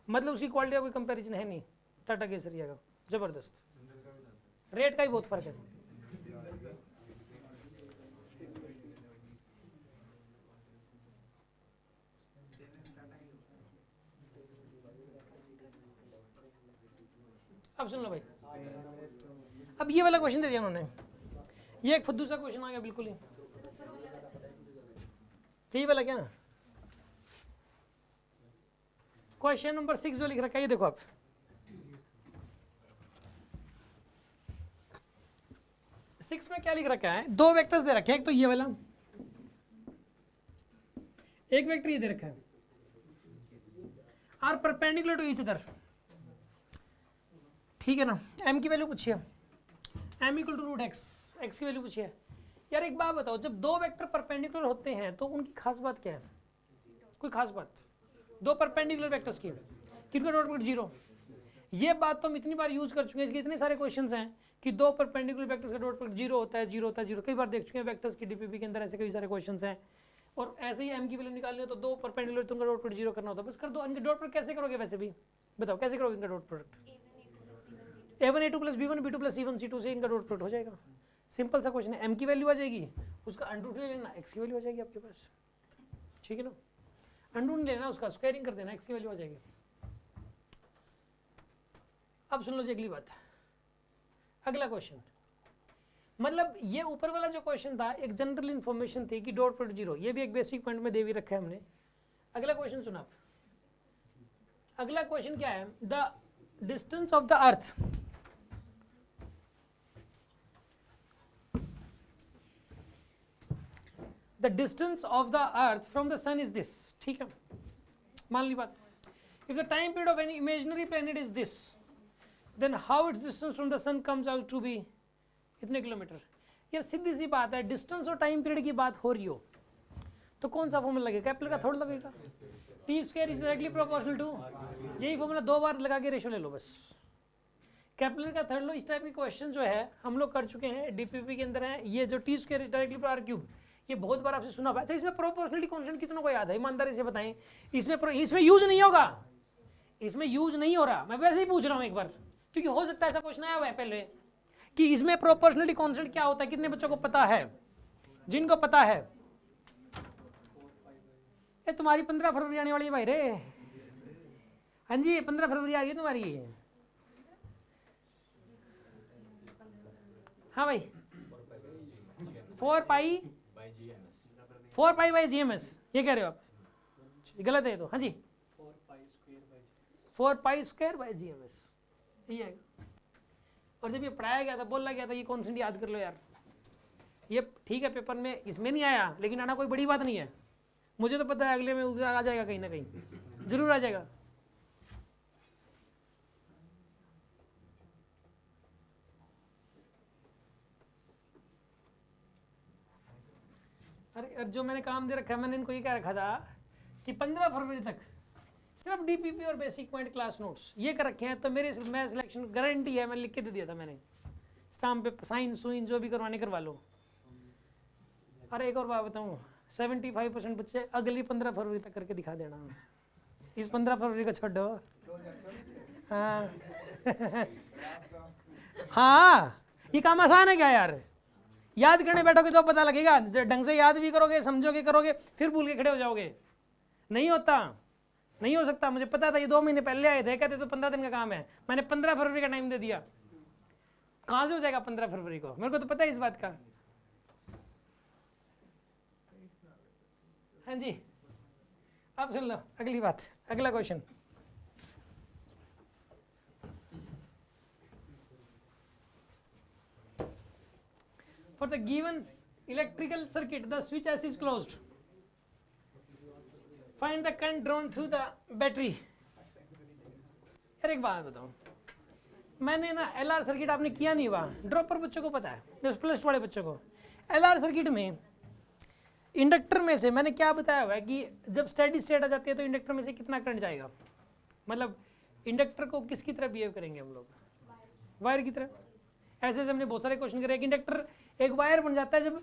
मतलब उसकी क्वालिटी का कोई कंपैरिजन है नहीं टाटा के सरिया का, ज़बरदस्त। रेट का ही बहुत फर्क है। अब सुन लो भाई, अब ये वाला क्वेश्चन दे दिया उन्होंने, ये एक फुद्दू सा क्वेश्चन आ गया बिल्कुल ही। ये वाला क्या, क्वेश्चन नंबर 6 जो लिख रखा है, ये देखो आप, सिक्स में क्या लिख रखा है? 2 वेक्टर्स दे रखे हैं, एक तो ये वाला, एक वेक्टर ये दे रखा है, R perpendicular to each other, ठीक है ना। m की वैल्यू पूछिए, m equal to root x की वैल्यू पूछिए। यार एक बात बताओ, जब 2 वेक्टर परपेंडिकुलर होते हैं तो उनकी खास बात क्या है? कोई खास बात? 2 परपेंडिकुलर वेक्टर्स की, किनका डॉट प्रोडक्ट 0। ये बात तो हम इतनी बार यूज कर चुके हैं, इसके इतने सारे क्वेश्चंस हैं कि 2 परपेंडिकुलर वेक्टर्स का डॉट प्रोडक्ट 0 होता है, 0 होता है, 0 कई बार देख चुके हैं वेक्टर्स की डीपीपी के अंदर, ऐसे कई सारे क्वेश्चंस हैं। और ऐसे ही m की वैल्यू निकालनी हो तो 2 परपेंडिकुलर तुमका डॉट प्रोडक्ट 0 करना होता है, बस कर दो। इनके डॉट प्रोडक्ट कैसे करोगे वैसे भी बताओ, कैसे करोगे इनका dot product? a1 a2 plus b1 b2 plus c1 c2 से इनका डॉट प्रोडक्ट हो जाएगा। सिंपल सा क्वेश्चन है, m की वैल्यू आ जाएगी, उसका अंडर ले लेना, x की वैल्यू आ जाएगी आपके पास, ठीक है ना। अंडर नहीं लेना, उसका स्क्वायरिंग कर देना, x की वैल्यू आ जाएगी। अब सुन लो जी अगली बात, अगला क्वेश्चन, मतलब ये ऊपर वाला जो क्वेश्चन था एक जनरल इन्फॉर्मेशन थी कि डॉट प्रोडक्ट जीरो, ये भी एक बेसिक पॉइंट में दे भी रखा है हमने। अगला क्वेश्चन सुना आप। अगला क्वेश्चन क्या है, the distance of the earth, the distance of the earth from the sun is this, ठीक है, मान ली बात। If the time period of any imaginary planet is this, then how its distance from the sun comes out to be इतने kilometer. ये सीधी सी बात है, डिस्टेंस और टाइम पीरियड की बात हो रही हो तो कौन सा फॉर्मूला लगेगा, केपलर का थोड़ा लगेगा, T square is directly proportional to, यही फॉर्मूला 2 बार लगा के रेशो ले लो बस, केपलर का थर्ड लो। इस टाइप के क्वेश्चन जो है हम लोग कर चुके हैं, डीपीपी के अंदर है। ये जो T square directly R cube, ये बहुत बार आपसे सुना हुआ। अच्छा, इसमें प्रोपोर्शनलिटी कांस्टेंट कितनों को याद है, ईमानदारी से बताएं। इसमें यूज नहीं होगा, इसमें यूज नहीं हो रहा, मैं वैसे ही पूछ रहा हूँ एक बार, क्योंकि हो सकता है ऐसा क्वेश्चन आया हुआ है पहले कि इसमें प्रोपोर्शनलिटी कांस्टेंट क्या होता है, कितने बच्चों को पता है, जिनको पता है। ये तुम्हारी 15 फरवरी आने वाली है भाई रे, हाँ जी 15 फरवरी आ रही है तुम्हारी, हाँ भाई 4 पाई बाई GMS, ये कह रहे हो आप, गलत है तो, हाँ जी 4 पाई स्क्वायर बाई GMS यही है। और जब ये पढ़ाया गया था, बोला गया था ये कॉन्सेप्ट याद कर लो यार, ये ठीक है पेपर में इसमें नहीं आया, लेकिन आना कोई बड़ी बात नहीं है, मुझे तो पता है अगले में आ जाएगा, कहीं ना कहीं जरूर आ जाएगा। अरे जो मैंने काम दे रखा है, मैंने इनको ये क्या रखा था कि 15 फरवरी तक सिर्फ डीपीपी और बेसिक पॉइंट क्लास नोट्स ये कर रखे हैं, तो मेरे मैं सिलेक्शन गारंटी है, मैं लिख के दे दिया था मैंने, स्टाम्प पे साइन सुइन जो भी करवाने करवा लो। अरे एक और बात बताऊँ, 75% बच्चे अगली 15 फरवरी तक करके दिखा देना, इस 15 फरवरी को छोड़ो। हाँ हाँ, ये काम आसान है क्या यार, याद करने बैठोगे तो पता लगेगा, ढंग से याद भी करोगे, समझोगे, करोगे, फिर भूल के खड़े हो जाओगे, नहीं होता, नहीं हो सकता। मुझे पता था, ये 2 महीने पहले आए थे, कहते तो 15 दिन का काम है, मैंने 15 फरवरी का टाइम दे दिया, कहाँ से हो जाएगा 15 फरवरी को, मेरे को तो पता है इस बात का। हाँ जी, अब सुन लो अगली बात, अगला question. For the given electrical circuit, the switch S is closed. Find the current drawn through the battery. यार एक बात बताओ, मैंने ना LR सर्किट आपने किया नहीं हुआ, ड्रॉपर बच्चों को पता है, जो +2 वाले बच्चों को। LR सर्किट में इंडक्टर में से मैंने क्या बताया हुआ है कि जब स्टेडी स्टेट आ जाती है तो इंडक्टर में से कितना करंट जाएगा, मतलब इंडक्टर को किसकी तरह बिहेव करेंगे हम लोग, वायर की तरह। ऐसे हमने बहुत सारे क्वेश्चन करे कि इंडक्टर एक वायर बन जाता है जब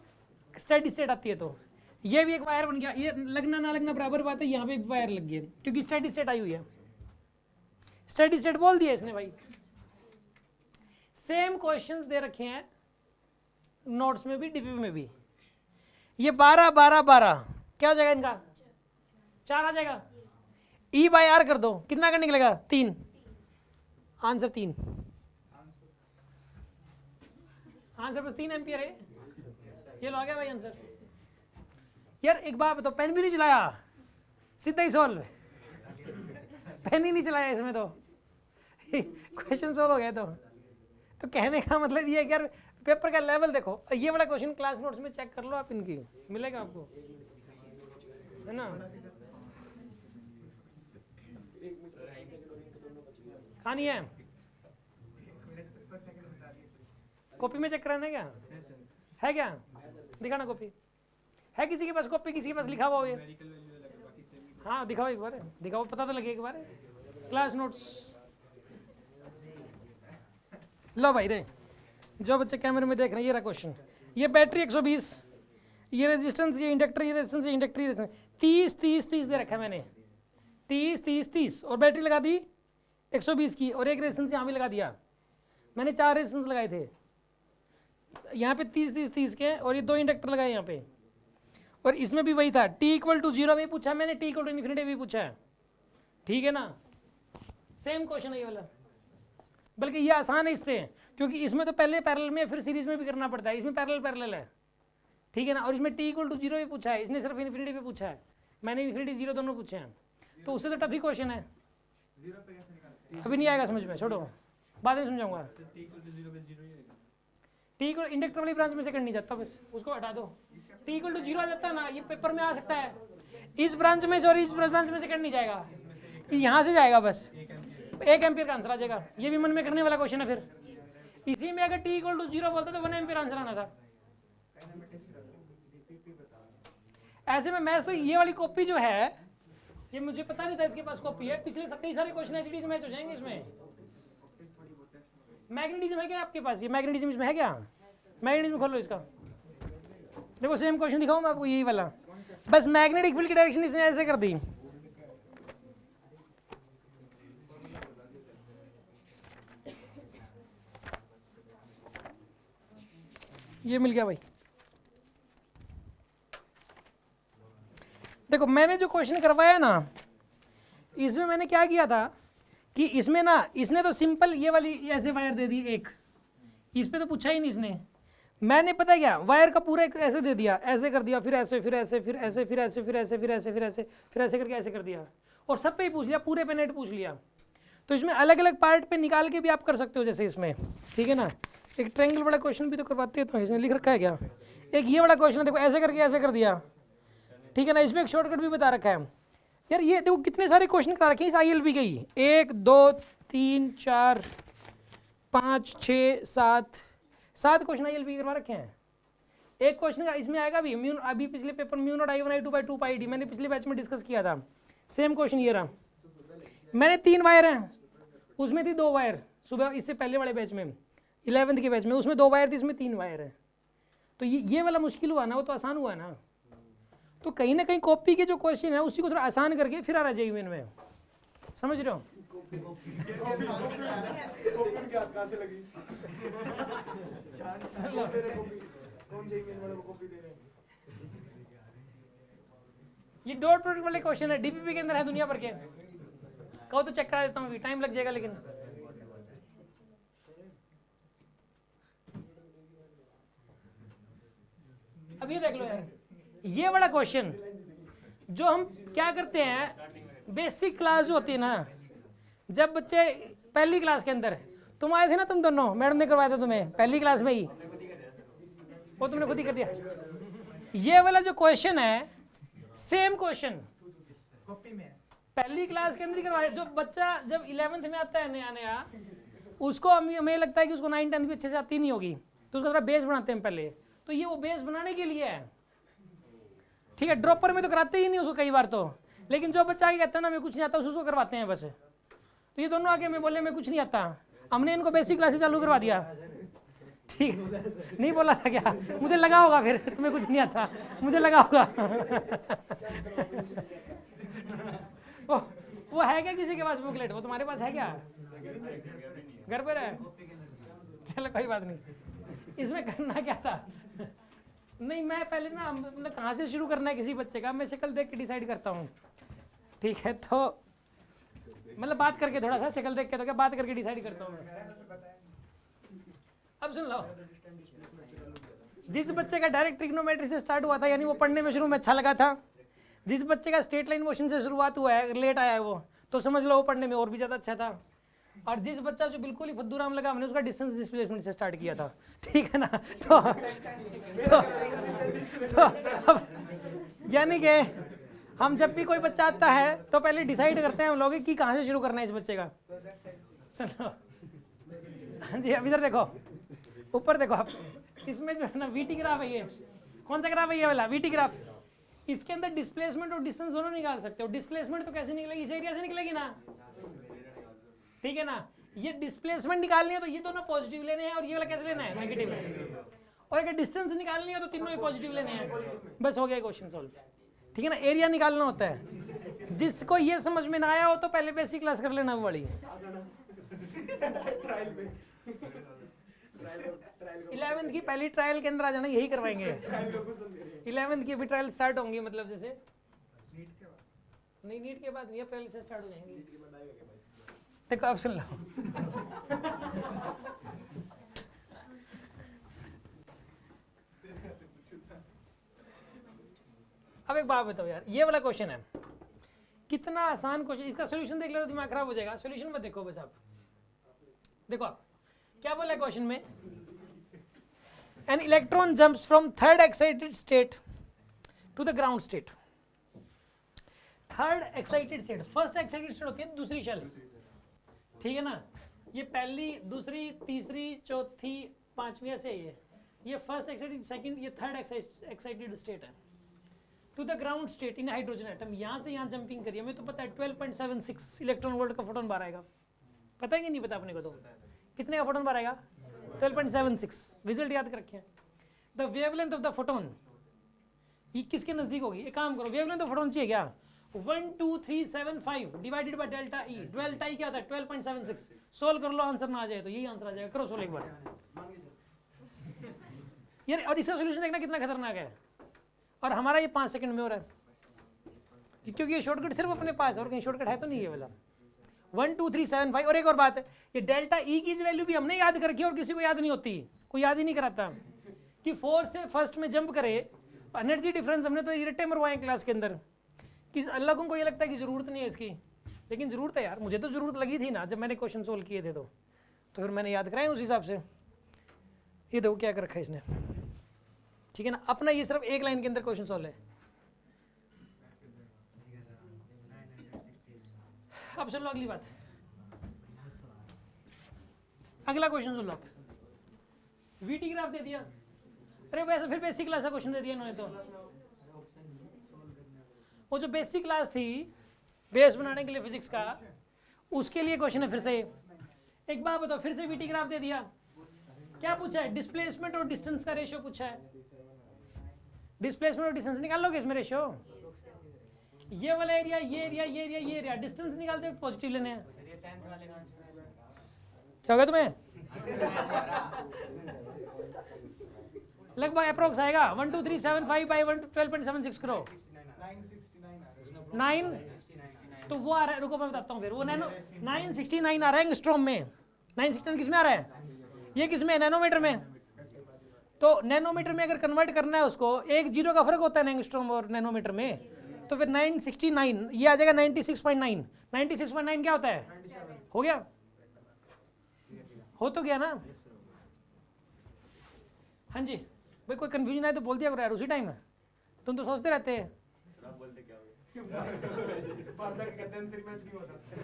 स्टेडी स्टेट आती है, तो ये भी एक वायर बन गया, ये लगना ना लगना बराबर बात है, यहाँ पे वायर लग गई क्योंकि स्टेडी स्टेट आई हुई है, स्टेडी स्टेट बोल दिया इसने भाई। सेम क्वेश्चंस दे रखे हैं नोट्स में भी, डीपीपी में भी। ये 12 12 12 क्या हो जाएगा इनका, 4 आ जाएगा। E/R कर दो, कितना करने निकलेगा, 3, आंसर 3, आंसर बस 3 एम्पियर है, ये लो आ गया भाई आंसर। यार एक बात बताओ, पेन भी नहीं चलाया, सीधा ही सॉल्व, पेन ही नहीं चलाया इसमें तो क्वेश्चन सॉल्व हो गया। तो कहने का मतलब ये है कि यार पेपर का लेवल देखो, ये वाला क्वेश्चन क्लास नोट्स में चेक कर लो आप, इनकी मिलेगा आपको, है ना। कहानी है, कॉपी में चेक कराना है क्या, है क्या, दिखाना कॉपी है किसी के पास, कॉपी किसी के पास लिखा हुआ हो ये, हाँ दिखाओ एक बार, दिखाओ पता तो लगे एक बार, क्लास नोट्स लो भाई रे। जो बच्चे कैमरे में देख रहे हैं, ये रहा क्वेश्चन, ये बैटरी 120, ये रेजिस्टेंस, ये इंडक्टर, ये रेजिस्टेंस, ये इंडक्टर, ये रेजिस्टेंस, 30 30 30 दे रखा है मैंने, 30 30 30, और बैटरी लगा दी 120 की, और एक रेजिस्टेंस यहाँ भी लगा दिया मैंने, 4 रेजिस्टेंस लगाए थे यहाँ पे 30 30 30 के, और ये 2 इंडक्टर लगाए यहाँ पे, और इसमें भी वही था, t = 0 भी पूछा मैंने, t = इन्फिनिटी भी पूछा है, ठीक है ना। सेम क्वेश्चन है ये वाला, बल्कि ये आसान है इससे, क्योंकि इसमें तो पहले पैरेलल में फिर सीरीज में भी करना पड़ता है, इसमें पैरेलल पैरेलल है, ठीक है ना। और इसमें t = 0 भी पूछा है, इसने सिर्फ इन्फिनिटी पे पूछा है, मैंने इन्फिनिटी 0 दोनों पूछे हैं, तो उससे तो टफ ही क्वेश्चन है। अभी नहीं आएगा समझ में, छोड़ो बाद में समझाऊंगा। t को इंडक्टर वाली ब्रांच में से करनी जाता, बस उसको हटा दो। t = 0 आ जाता है ना, ये पेपर में आ सकता है, इस ब्रांच में से और इस ब्रांच में से कट नहीं जाएगा, यहाँ से जाएगा, बस 1 एम्पियर का आंसर आ जाएगा। ये भी मन में करने वाला क्वेश्चन है। फिर इसी में अगर t = 0 बोलते तो 1 एम्पियर आंसर आना था। ऐसे में मैथ्स तो ये वाली कॉपी जो है, ये मुझे पता नहीं था इसके पास कॉपी है, पिछले कई सारे क्वेश्चन एचडीज मैच हो जाएंगे इसमें। मैग्नेटिज्म है क्या आपके पास? ये मैग्नेटिज्म इसमें है क्या? मैग्नेटिज्म खोलो इसका, देखो सेम क्वेश्चन दिखाऊं मैं आपको, यही वाला, बस मैग्नेटिक फील्ड की डायरेक्शन इसने ऐसे कर दी। ये मिल गया भाई। देखो मैंने जो क्वेश्चन करवाया ना, इसमें मैंने क्या किया था कि इसमें ना इसने तो सिंपल ये वाली ऐसे वायर दे दी एक, इस पे तो पूछा ही नहीं इसने। मैंने पता क्या वायर का पूरा एक ऐसे दे दिया, ऐसे कर दिया, फिर ऐसे, फिर ऐसे, फिर ऐसे, फिर ऐसे, फिर ऐसे, फिर ऐसे, फिर ऐसे, फिर ऐसे करके ऐसे कर दिया, और सब पे ही पूछ लिया, पूरे पे नेट पूछ लिया। तो इसमें अलग अलग पार्ट पे निकाल के भी आप कर सकते हो, जैसे इसमें, ठीक है ना। एक ट्रायंगल वाला क्वेश्चन भी तो करवाते तो इसने लिख रखा है क्या, एक ये वाला क्वेश्चन देखो ऐसे करके ऐसे कर दिया, ठीक है ना। इसमें एक शॉर्टकट भी बता रखा है यार। ये देखो कितने सारे क्वेश्चन करा रखे हैं इस ILB के ही, 1 2 3 4 5 6 7 क्वेश्चन ILB करवा रखे हैं। एक क्वेश्चन का इसमें आएगा भी म्यू, अभी पिछले paper μ0 I1 I2 by 2 pi d, मैंने पिछले बैच में डिस्कस किया था। सेम क्वेश्चन ये रहा, मैंने 3 वायर हैं, उसमें थी 2 वायर सुबह, इससे पहले वाले बैच में 11th के बैच में, उसमें 2 वायर थी, इसमें 3 वायर है। तो ये वाला मुश्किल हुआ ना, वो तो आसान हुआ ना। तो कहीं ना कहीं कॉपी के जो क्वेश्चन है उसी को थोड़ा आसान करके फिर आ रहा JEE में, समझ रहे हो। ये डॉट प्रोडक्ट वाले क्वेश्चन है, DPP के अंदर है दुनिया भर के, कहो तो चेक करा देता हूँ, अभी टाइम लग जाएगा लेकिन। अब ये देख लो यार, ये वाला क्वेश्चन जो हम क्या करते हैं, बेसिक क्लास जो होती है ना, जब बच्चे पहली क्लास के अंदर, तुम आए थे ना, तुम दोनों, मैडम ने करवाया था तुम्हें पहली क्लास में ही, वो तुमने खुद ही कर दिया। ये वाला जो क्वेश्चन है, सेम क्वेश्चन पहली क्लास के अंदर ही करवाया। जो बच्चा जब 11th में आता है नया नया, उसको हमें लगता है कि उसको 9 10 भी अच्छे से आती नहीं होगी, तो उसका थोड़ा बेस बनाते हैं पहले, तो ये वो बेस बनाने के लिए है, ठीक है। ड्रॉपर में तो कराते ही नहीं उसको कई बार तो, लेकिन जो बच्चा आगे कहता है ना मैं कुछ नहीं आता, उसको करवाते हैं बस। तो ये दोनों आगे मैं बोले मैं कुछ नहीं आता, हमने इनको बेसिक क्लासेस चालू करवा दिया, ठीक। नहीं बोला था क्या, मुझे लगा होगा फिर तुम्हें कुछ नहीं आता, मुझे लगा होगा। वो है क्या किसी के पास बुकलेट? वो तुम्हारे पास है क्या? घर पर है, चलो कोई बात नहीं। इसमें करना क्या था, नहीं मैं पहले ना मतलब कहाँ से शुरू करना है किसी बच्चे का, मैं शक्ल देख के डिसाइड करता हूँ, ठीक है। तो मतलब बात करके, थोड़ा सा शक्ल देख के तो क्या बात करके डिसाइड करता हूँ मैं। अब सुन लो, जिस बच्चे का डायरेक्ट ट्रिग्नोमेट्री से स्टार्ट हुआ था, यानी वो पढ़ने में शुरू में अच्छा लगा था, जिस बच्चे का स्ट्रेट लाइन मोशन से शुरुआत हुआ है, लेट आया है वो, तो समझ लो वो पढ़ने में और भी ज़्यादा अच्छा था। और जिस बच्चा जो बिल्कुल ही फद्दू राम लगा, हमने उसका डिस्टेंस डिस्प्लेसमेंट से स्टार्ट किया था, ठीक है ना। तो अब यानी कि हम जब भी कोई बच्चा आता है तो पहले डिसाइड करते हैं हम लोग कि कहाँ से शुरू करना है इस बच्चे का। चलो हाँ जी, अब इधर देखो, ऊपर देखो आप, इसमें जो है ना VT ग्राफ है, ये कौन सा ग्राफ है? ये वाला VT ग्राफ। इसके अंदर डिस्प्लेसमेंट और डिस्टेंस दोनों निकाल सकते हो। डिस्प्लेसमेंट तो कैसे निकलेगी, इस एरिया से निकलेगी ना, ठीक है ना। ये डिस्प्लेसमेंट निकालनी है तो ये दोनों पॉजिटिव लेने हैं, और ये वाला कैसे लेना है, नेगेटिव। और अगर डिस्टेंस निकालनी है तो तीनों ही पॉजिटिव लेने हैं, बस हो गया क्वेश्चन सॉल्व, ठीक है ना। एरिया निकालना होता है। जिसको ये समझ में ना आया हो तो पहले बेसिक क्लास कर लेना वो वाली। 11th की पहली ट्रायल के अंदर आ जाना, यही करवाएंगे। 11th की भी ट्रायल स्टार्ट होंगी, मतलब जैसे नहीं, नीट के बाद नहीं, अप्रैल से स्टार्ट हो जाएंगी। देखो अब सुन लो, एक बात बताओ यार, ये वाला क्वेश्चन है, कितना आसान क्वेश्चन, इसका सोल्यूशन देख लो तो दिमाग खराब हो जाएगा। सोल्यूशन मत देखो, बस आप देखो आप क्या बोला है क्वेश्चन में, an electron jumps from third excited state to the ground state. Third excited state, first excited state होती है दूसरी शेल, ठीक है ना, ये पहली, दूसरी, तीसरी, चौथी, पांचवी, ऐसे ये फर्स्ट एक्साइटेड, सेकंड, ये थर्ड एक्साइटेड स्टेट है। To the ground state in hydrogen atom, यहाँ से यहाँ जंपिंग करिए, हमें तो पता है 12.76 इलेक्ट्रॉन वोल्ट का फोटोन बाहर आएगा, पता है कि नहीं पता अपने को, तो कितने का फोटोन बाहर आएगा 12.76, रिजल्ट याद कर रखे। The wavelength of the photon, ये किसके नजदीक होगी, एक काम करो, वेवलेंथ ऑफ फोटोन चाहिए क्या, 12375 divided by delta E, delta E क्या होता है 12.76, सोल्व कर लो, आंसर ना आ जाए तो यही आंसर आ जाएगा, करो सोल्व एक बार यार। और इसका सोल्यूशन देखना कितना खतरनाक है, और हमारा ये 5 सेकंड में हो रहा है, क्योंकि ये शॉर्टकट सिर्फ अपने पास है और कहीं शॉर्टकट है तो नहीं है वाला 12375। और एक और बात है, ये डेल्टा ई की वैल्यू भी हमने याद कर रखी है और किसी को याद नहीं होती, कोई याद ही नहीं कराता कि 4 से फर्स्ट में जंप करे, एनर्जी डिफरेंस हमने तो इरट्टे मरवाए क्लास के अंदर, कि लोगों को ये लगता है कि ज़रूरत नहीं है इसकी, लेकिन ज़रूरत है यार, मुझे तो ज़रूरत लगी थी ना जब मैंने क्वेश्चन सोल्व किए थे, तो फिर मैंने याद कराए उस हिसाब से। ये देखो क्या कर रखा है इसने, ठीक है ना, अपना ये सिर्फ एक लाइन के अंदर क्वेश्चन सॉल्व है। अब सुन लो अगली बात, अगला क्वेश्चन सुन लो आप, वीटी ग्राफ दे दिया, अरे वैसे फिर बेसिक क्लास का क्वेश्चन दे दिया इन्होंने, तो वो जो बेसिक क्लास थी बेस बनाने के लिए फिजिक्स का, उसके लिए क्वेश्चन है फिर से। एक बात बताओ, फिर से वीटी ग्राफ दे दिया, क्या पूछा है, डिस्प्लेसमेंट और डिस्टेंस का रेशियो पूछा है, डिस्प्लेसमेंट और डिस्टेंस निकाल लोगे इसमें रेशियो, ये वाला एरिया, ये एरिया, ये एरिया, ये एरिया, डिस्टेंस निकालते हो पॉजिटिव लेने हैं, क्या होगा तुम्हें लगभग अप्रोक्स आएगा 12375 बाई 12.76 करो 9, तो वो आ रहा है, रुको मैं बताता हूँ फिर, वो नैनो 969 आ रहा है एंगस्ट्रॉम में, 969 किस में आ रहा है, ये किस में, नैनोमीटर में, तो नैनोमीटर में अगर कन्वर्ट करना है उसको, एक जीरो का फर्क होता है एंगस्ट्रॉम और नैनोमीटर में, तो फिर 969 ये आ जाएगा 96.9, 96.9 क्या होता है, हो गया, हो तो गया ना, हाँ जी भाई, कोई कंफ्यूजन है तो बोल दिया करो यार, उसी टाइम है, तुम तो सोचते रहते हैं,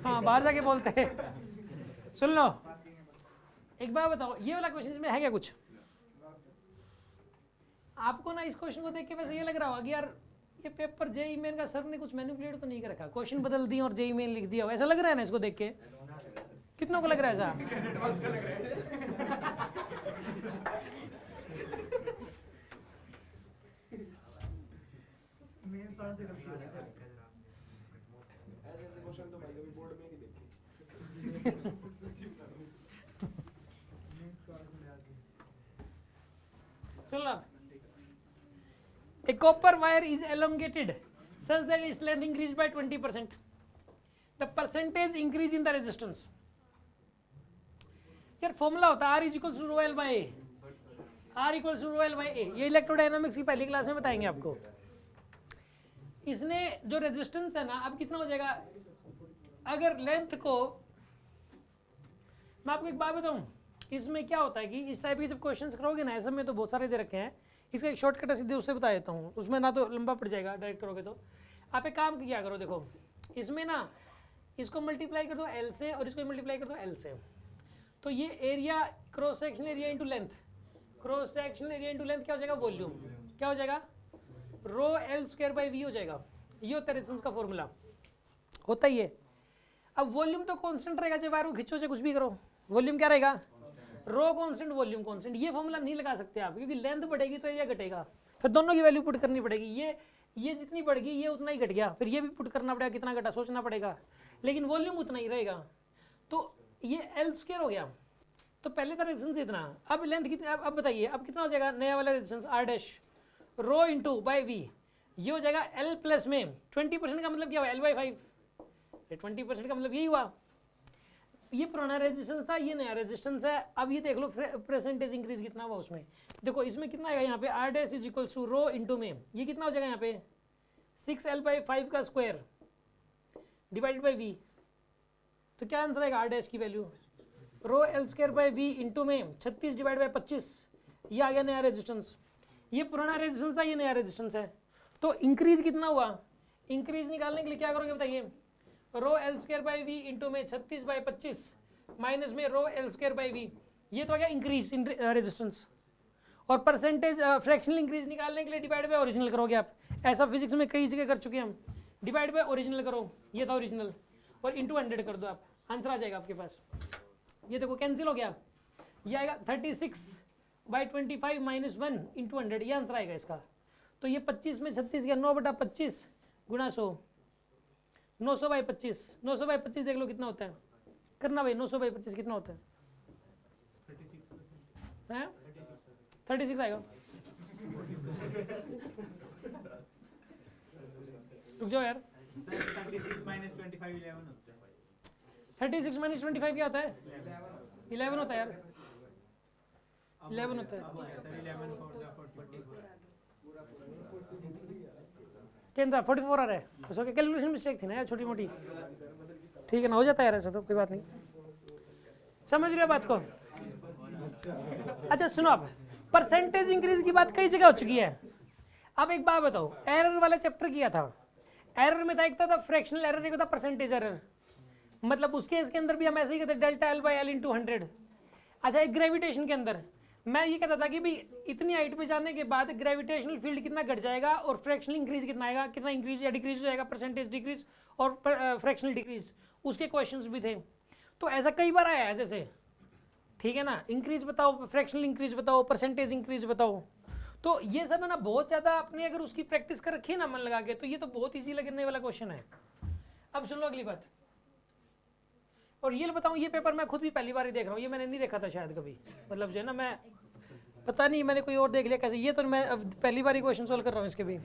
हाँ बाहर जाके बोलते हैं। सुन लो एक बार बताओ, ये वाला क्वेश्चन में है क्या कुछ, आपको ना इस क्वेश्चन को देख के वैसे ये लग रहा होगा कि यार ये पेपर जेई मेन का सर ने कुछ मैनिपुलेट तो नहीं कर रखा, क्वेश्चन बदल दिए और जेई मेन लिख दिया, ऐसा लग रहा है ना इसको देख के, कितनों को लग रहा है ऐसा, सुन लो, a copper wire is elongated such that its length increased by 20%. The percentage increase in the resistance. यार फॉर्मूला होता है R equals to rho L by A, R equals to rho L by A, ये electrodynamics की पहली class में बताएंगे आपको। इसने जो रेजिस्टेंस है ना, अब कितना हो जाएगा, अगर लेंथ को, मैं आपको एक बात बताऊं, इसमें क्या होता है कि इस टाइप के जब क्वेश्चंस करोगे ना, ऐसे में तो बहुत सारे दे रखे हैं, इसका एक शॉर्टकट है, सीधे उससे बता देता हूँ, उसमें ना तो लंबा पड़ जाएगा डायरेक्ट करोगे तो। आप एक काम किया करो, देखो इसमें ना इसको मल्टीप्लाई कर दो एल से और इसको मल्टीप्लाई कर दो एल से, तो ये area cross sectional area into length, cross sectional area into length क्या हो जाएगा, वॉल्यूम क्या हो जाएगा, rho L square by V हो जाएगा, ये होता है रेजिस्टेंस का फॉर्मूला, होता ही है। अब वॉल्यूम तो कांस्टेंट रहेगा, चाहे वायर को खींचो चाहे कुछ भी करो, वॉल्यूम क्या रहेगा, रो कांस्टेंट वॉल्यूम कांस्टेंट। ये फॉर्मूला नहीं लगा सकते आप, क्योंकि लेंथ बढ़ेगी तो एरिया घटेगा, फिर दोनों की वैल्यू पुट करनी पड़ेगी, ये जितनी बढ़ गई ये उतना ही घट गया, फिर ये भी पुट करना पड़ेगा कितना घटा, सोचना पड़ेगा, लेकिन वॉल्यूम उतना ही रहेगा, तो ये एल स्क्वायर हो गया। तो पहले था रेजिस्टेंस इतना, अब लेंथ कितनी, अब बताइए अब कितना हो जाएगा, नया वाला resistance R dash rho into by V, ये हो जाएगा एल प्लस में 20% का मतलब क्या हुआ, एल बाई 5, 20% का मतलब यही हुआ, ये पुराना रेजिस्टेंस था, ये नया रेजिस्टेंस है। अब ये देख लो परसेंटेज इंक्रीज कितना हुआ उसमें, देखो इसमें कितना आएगा, यहाँ पे R dash is equals to rho into में, ये कितना हो जाएगा यहाँ पे 6L/5 का स्क्वायर डिवाइडेड बाई वी, तो क्या आंसर आएगा आर डैश की वैल्यू रो L²/V इंटू में 36 डिवाइड बाई 25, ये आ गया नया रेजिस्टेंस। ये पुराना रेजिस्टेंस था, ये नया रेजिस्टेंस है। तो इंक्रीज कितना हुआ, इंक्रीज निकालने के लिए क्या करोगे बताइए, रो L²/V इंटू में 36/25 माइनस में रो L²/V, ये तो आ गया इंक्रीज इन रेजिस्टेंस। और परसेंटेज फ्रैक्शनल इंक्रीज निकालने के लिए डिवाइड बाय ओरिजिनल करोगे आप, ऐसा फिजिक्स में कई जगह कर चुके हैं हम। डिवाइड बाय ओरिजिनल करो, ये था ओरिजिनल, और इंटू 100 कर दो आप, आंसर आ जाएगा आपके पास। ये देखो कैंसिल हो गया, ये आएगा 36/25 माइनस 1 इंटू 100, ये आंसर आएगा इसका। तो ये 25 में 36 गया, 9/25 गुणा 100, 900/25, 900/25 देख लो कितना होता है, करना भाई 900/25 कितना होता है, 36 आएगा। रुक जाओ यार, 36 माइनस 25 11 होता है। 36 माइनस 25 क्या होता है, 11 होता है यार, 11 होता है। क्या 44 आ रहा है, उसका कैलकुलेशन मिस्टेक थी ना यार, छोटी मोटी, ठीक है ना, हो जाता है यार ऐसा, तो कोई बात नहीं, समझ रहे हो बात को। अच्छा सुनो, आप परसेंटेज इंक्रीज की बात कई जगह हो चुकी है। अब एक बात बताओ, एरर वाला चैप्टर किया था, एरर में था एक था फ्रैक्शनल एरर, एक था परसेंटेज एरर, मतलब उसके इसके अंदर भी हम ऐसे ही कहते डेल्टा L/L इंटू 100। अच्छा, एक ग्रेविटेशन के अंदर मैं ये कहता था कि भाई इतनी हाइट पे जाने के बाद ग्रेविटेशनल फील्ड कितना घट जाएगा और फ्रैक्शनल इंक्रीज कितना आएगा, कितना इंक्रीज या डिक्रीज हो जाएगा, परसेंटेज डिक्रीज और फ्रैक्शनल डिक्रीज, उसके क्वेश्चंस भी थे। तो ऐसा कई बार आया है जैसे, ठीक है ना, इंक्रीज बताओ, फ्रैक्शनल इंक्रीज बताओ, परसेंटेज इंक्रीज बताओ। तो ये सब है ना, बहुत ज़्यादा आपने अगर उसकी प्रैक्टिस कर रखी है ना मन लगा के, तो ये तो बहुत ईजी लगने वाला क्वेश्चन है। अब सुन लो अगली बात, और ये बताऊँ, ये पेपर मैं खुद भी पहली बार ही देख रहा हूँ, ये मैंने नहीं देखा था शायद कभी, मतलब जो है ना, मैं पता नहीं मैंने कोई और देख लिया कैसे, ये तो मैं अब पहली बार ही क्वेश्चन सोल्व कर रहा हूँ इसके भी।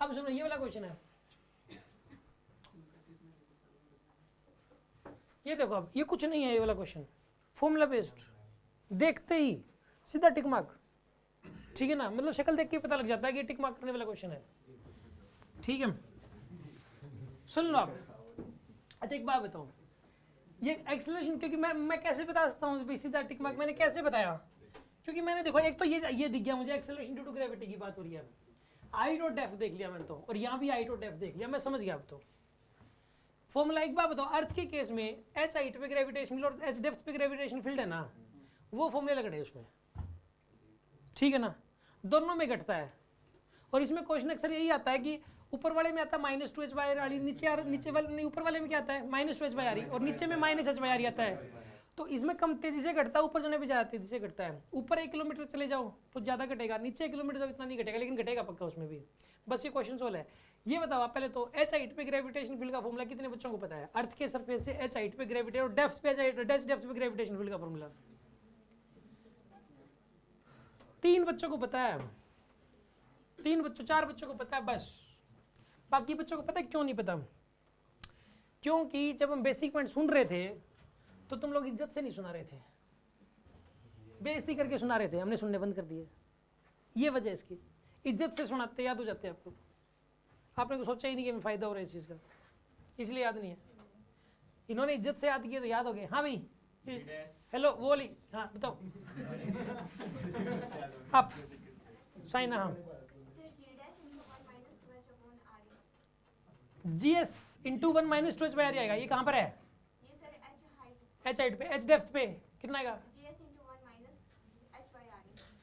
अब सुनो, ये वाला क्वेश्चन है, ये देखो, अब ये कुछ नहीं है, ये वाला क्वेश्चन फॉर्मूला बेस्ड, देखते ही सीधा टिक मार्क, ठीक है ना, मतलब शक्ल देख के पता लग जाता है कि टिक मार्क करने वाला क्वेश्चन है, ठीक है। सुन लो आप, अच्छा एक बात बताओ, ये एक्सेलरेशन, क्योंकि मैं कैसे बता सकता हूँ सीधा टिक मार्क, मैंने कैसे बताया, क्योंकि मैंने देखो एक तो ये दिख गया मुझे, एक्सेलरेशन ड्यू टू ग्रेविटी की बात हो रही है, आई डॉट डेफ देख लिया मैंने तो, और यहाँ भी आई डॉट डेफ देख लिया, मैं समझ गया अब तो। फॉर्मूला एक बात बताओ, अर्थ के केस में एच हाइट पे ग्रेविटेशन फील्ड और एच डेप्थ पे ग्रेविटेशन फील्ड है ना, वो फॉर्मूले लग रहे हैं उसमें, ठीक है ना, दोनों में घटता है। और इसमें क्वेश्चन अक्सर यही आता है कि ऊपर वाले में आता है -2h/r, नीचे वाले नहीं, ऊपर वाले में क्या आता है -2h/r, और नीचे में -h/r आता है। तो इसमें कम तेजी से घटता है, ऊपर जाने पे ज़्यादा तेजी से घटता है। ऊपर 1 किलोमीटर चले जाओ तो ज़्यादा घटेगा, नीचे 1 किलोमीटर जाओ इतना नहीं घटेगा, लेकिन घटेगा पक्का उसमें भी। बस ये क्वेश्चन सोल्व है। ये बताओ आप पहले तो, एच हाइट पे ग्रेविटेशन फील्ड का फॉर्मूला कितने बच्चों को पता है, अर्थ के सरफेस से एच हाइट पे ग्रेविटेशन और डेप्थ पे डेप्थ पे ग्रेविटेशन फील्ड का फॉर्मूला 3 बच्चों को पता है, 3 बच्चों 4 बच्चों को पता है बस, बाकी बच्चों को पता है क्यों नहीं पता, क्योंकि जब हम बेसिक पॉइंट सुन रहे थे तो तुम लोग इज्जत से नहीं सुना रहे थे, बेइज्जती करके सुना रहे थे, हमने सुनने बंद कर दिए, ये वजह इसकी। इज्जत से सुनाते याद हो जाते आपको, आपने को सोचा ही नहीं कि हमें फायदा हो रहा है इस चीज़ का, इसलिए याद नहीं है। इन्होंने इज्जत से याद किया तो याद हो गए। हाँ भाई, हेलो वो वाली, हाँ बताओ आप साइन, हाँ GS इंटू 1 -2h/r आएगा, ये कहाँ पर है, एच हाइट पे, एच डेप्थ पे कितना आएगा,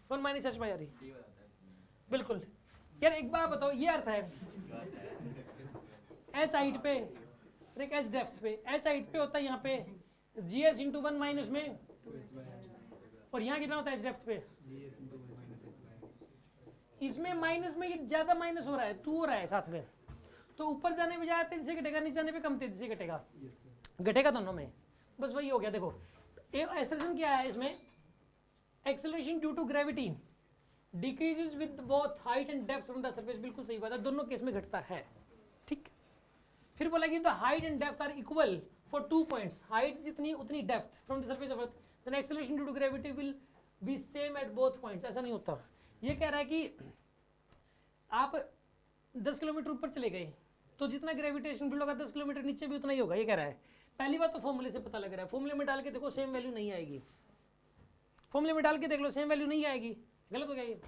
1 -h/r, बिल्कुल। यार एक बात बताओ, ये अर्थ है एच हाइट पे और एक एच डेप्थ पे, एच हाइट पे होता है यहाँ पे GS इंटू 1 माइनस में, और यहाँ कितना होता है एच डेप्थ पे, इसमें माइनस में ये ज्यादा माइनस हो रहा है, 2 हो रहा है साथ में, तो ऊपर जाने में ज्यादा तेजी से घटेगा, नीचे जाने पे कम तेजी से घटेगा, घटेगा दोनों में, बस वही हो गया। देखो एक्सेलरेशन क्या है इसमें, acceleration due to gravity decreases with both height and depth from the surface, बिल्कुल सही बात है, दोनों केस में घटता है, ठीक। फिर बोला कि the height and depth are equal for 2 points, height जितनी उतनी depth from the surface of earth, then acceleration due to gravity will be same at both points. ऐसा नहीं होता। ये कह रहा है कि आप 10 किलोमीटर ऊपर चले गए तो जितना ग्रेविटेशन फील्ड होगा 10 किलोमीटर नीचे भी उतना ही होगा, ये कह रहा है। पहली बात तो फॉर्मूले से पता लग रहा है, फॉर्मूले में डाल के देखो सेम वैल्यू नहीं आएगी, फॉर्मूले में डाल के देख लो सेम वैल्यू नहीं आएगी, गलत हो गया ये।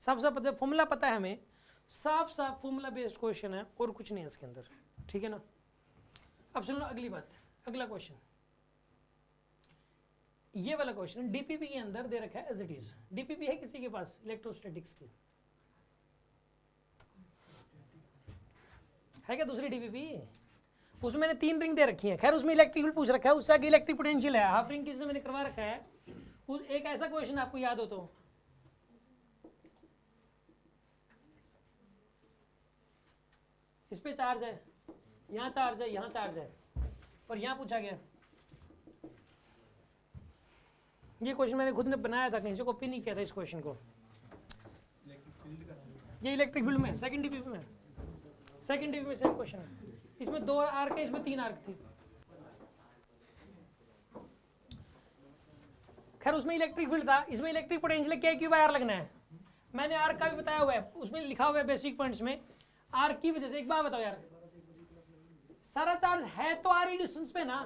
साफ साफ पता है, फॉर्मूला पता है हमें, साफ साफ फॉर्मूला बेस्ड क्वेश्चन है और कुछ नहीं है इसके अंदर, ठीक है ना। अब सुनो अगली बात, अगला क्वेश्चन, ये वाला क्वेश्चन डीपीपी के अंदर दे रखा है एज इट इज। डीपीपी है किसी के पास इलेक्ट्रोस्टैटिक्स की? है क्या दूसरी डीपीपी? उसमें मैंने 3 रिंग दे रखी है, खैर उसमें इलेक्ट्रिक फील्ड पूछ रखा है, उससे आगे इलेक्ट्रिक पोटेंशियल है, हाफ रिंग किसी मैंने करवा रखा है। एक ऐसा क्वेश्चन आपको याद हो तो, इस पे चार्ज है, यहाँ चार्ज है, यहाँ चार्ज है, और यहाँ पूछा गया। ये क्वेश्चन मैंने खुद ने बनाया था, कहीं से कॉपी नहीं किया था इस क्वेश्चन को। ये इलेक्ट्रिक फील्ड में सेकंड डीपीपी में, सेकंड डीपीपी में सेम क्वेश्चन है। इसमें 2 आर्क है, इसमें 3 आर्क थी। खैर उसमें इलेक्ट्रिक फील्ड था, इसमें इलेक्ट्रिक पोटेंशियल के क्यू बाय आर लगना है। मैंने आर्क का भी बताया हुआ है, उसमें लिखा हुआ है बेसिक पॉइंट्स में। आर्क की वजह से एक बात बताओ यार, सारा चार्ज है तो आर डिस्टेंस पे ना,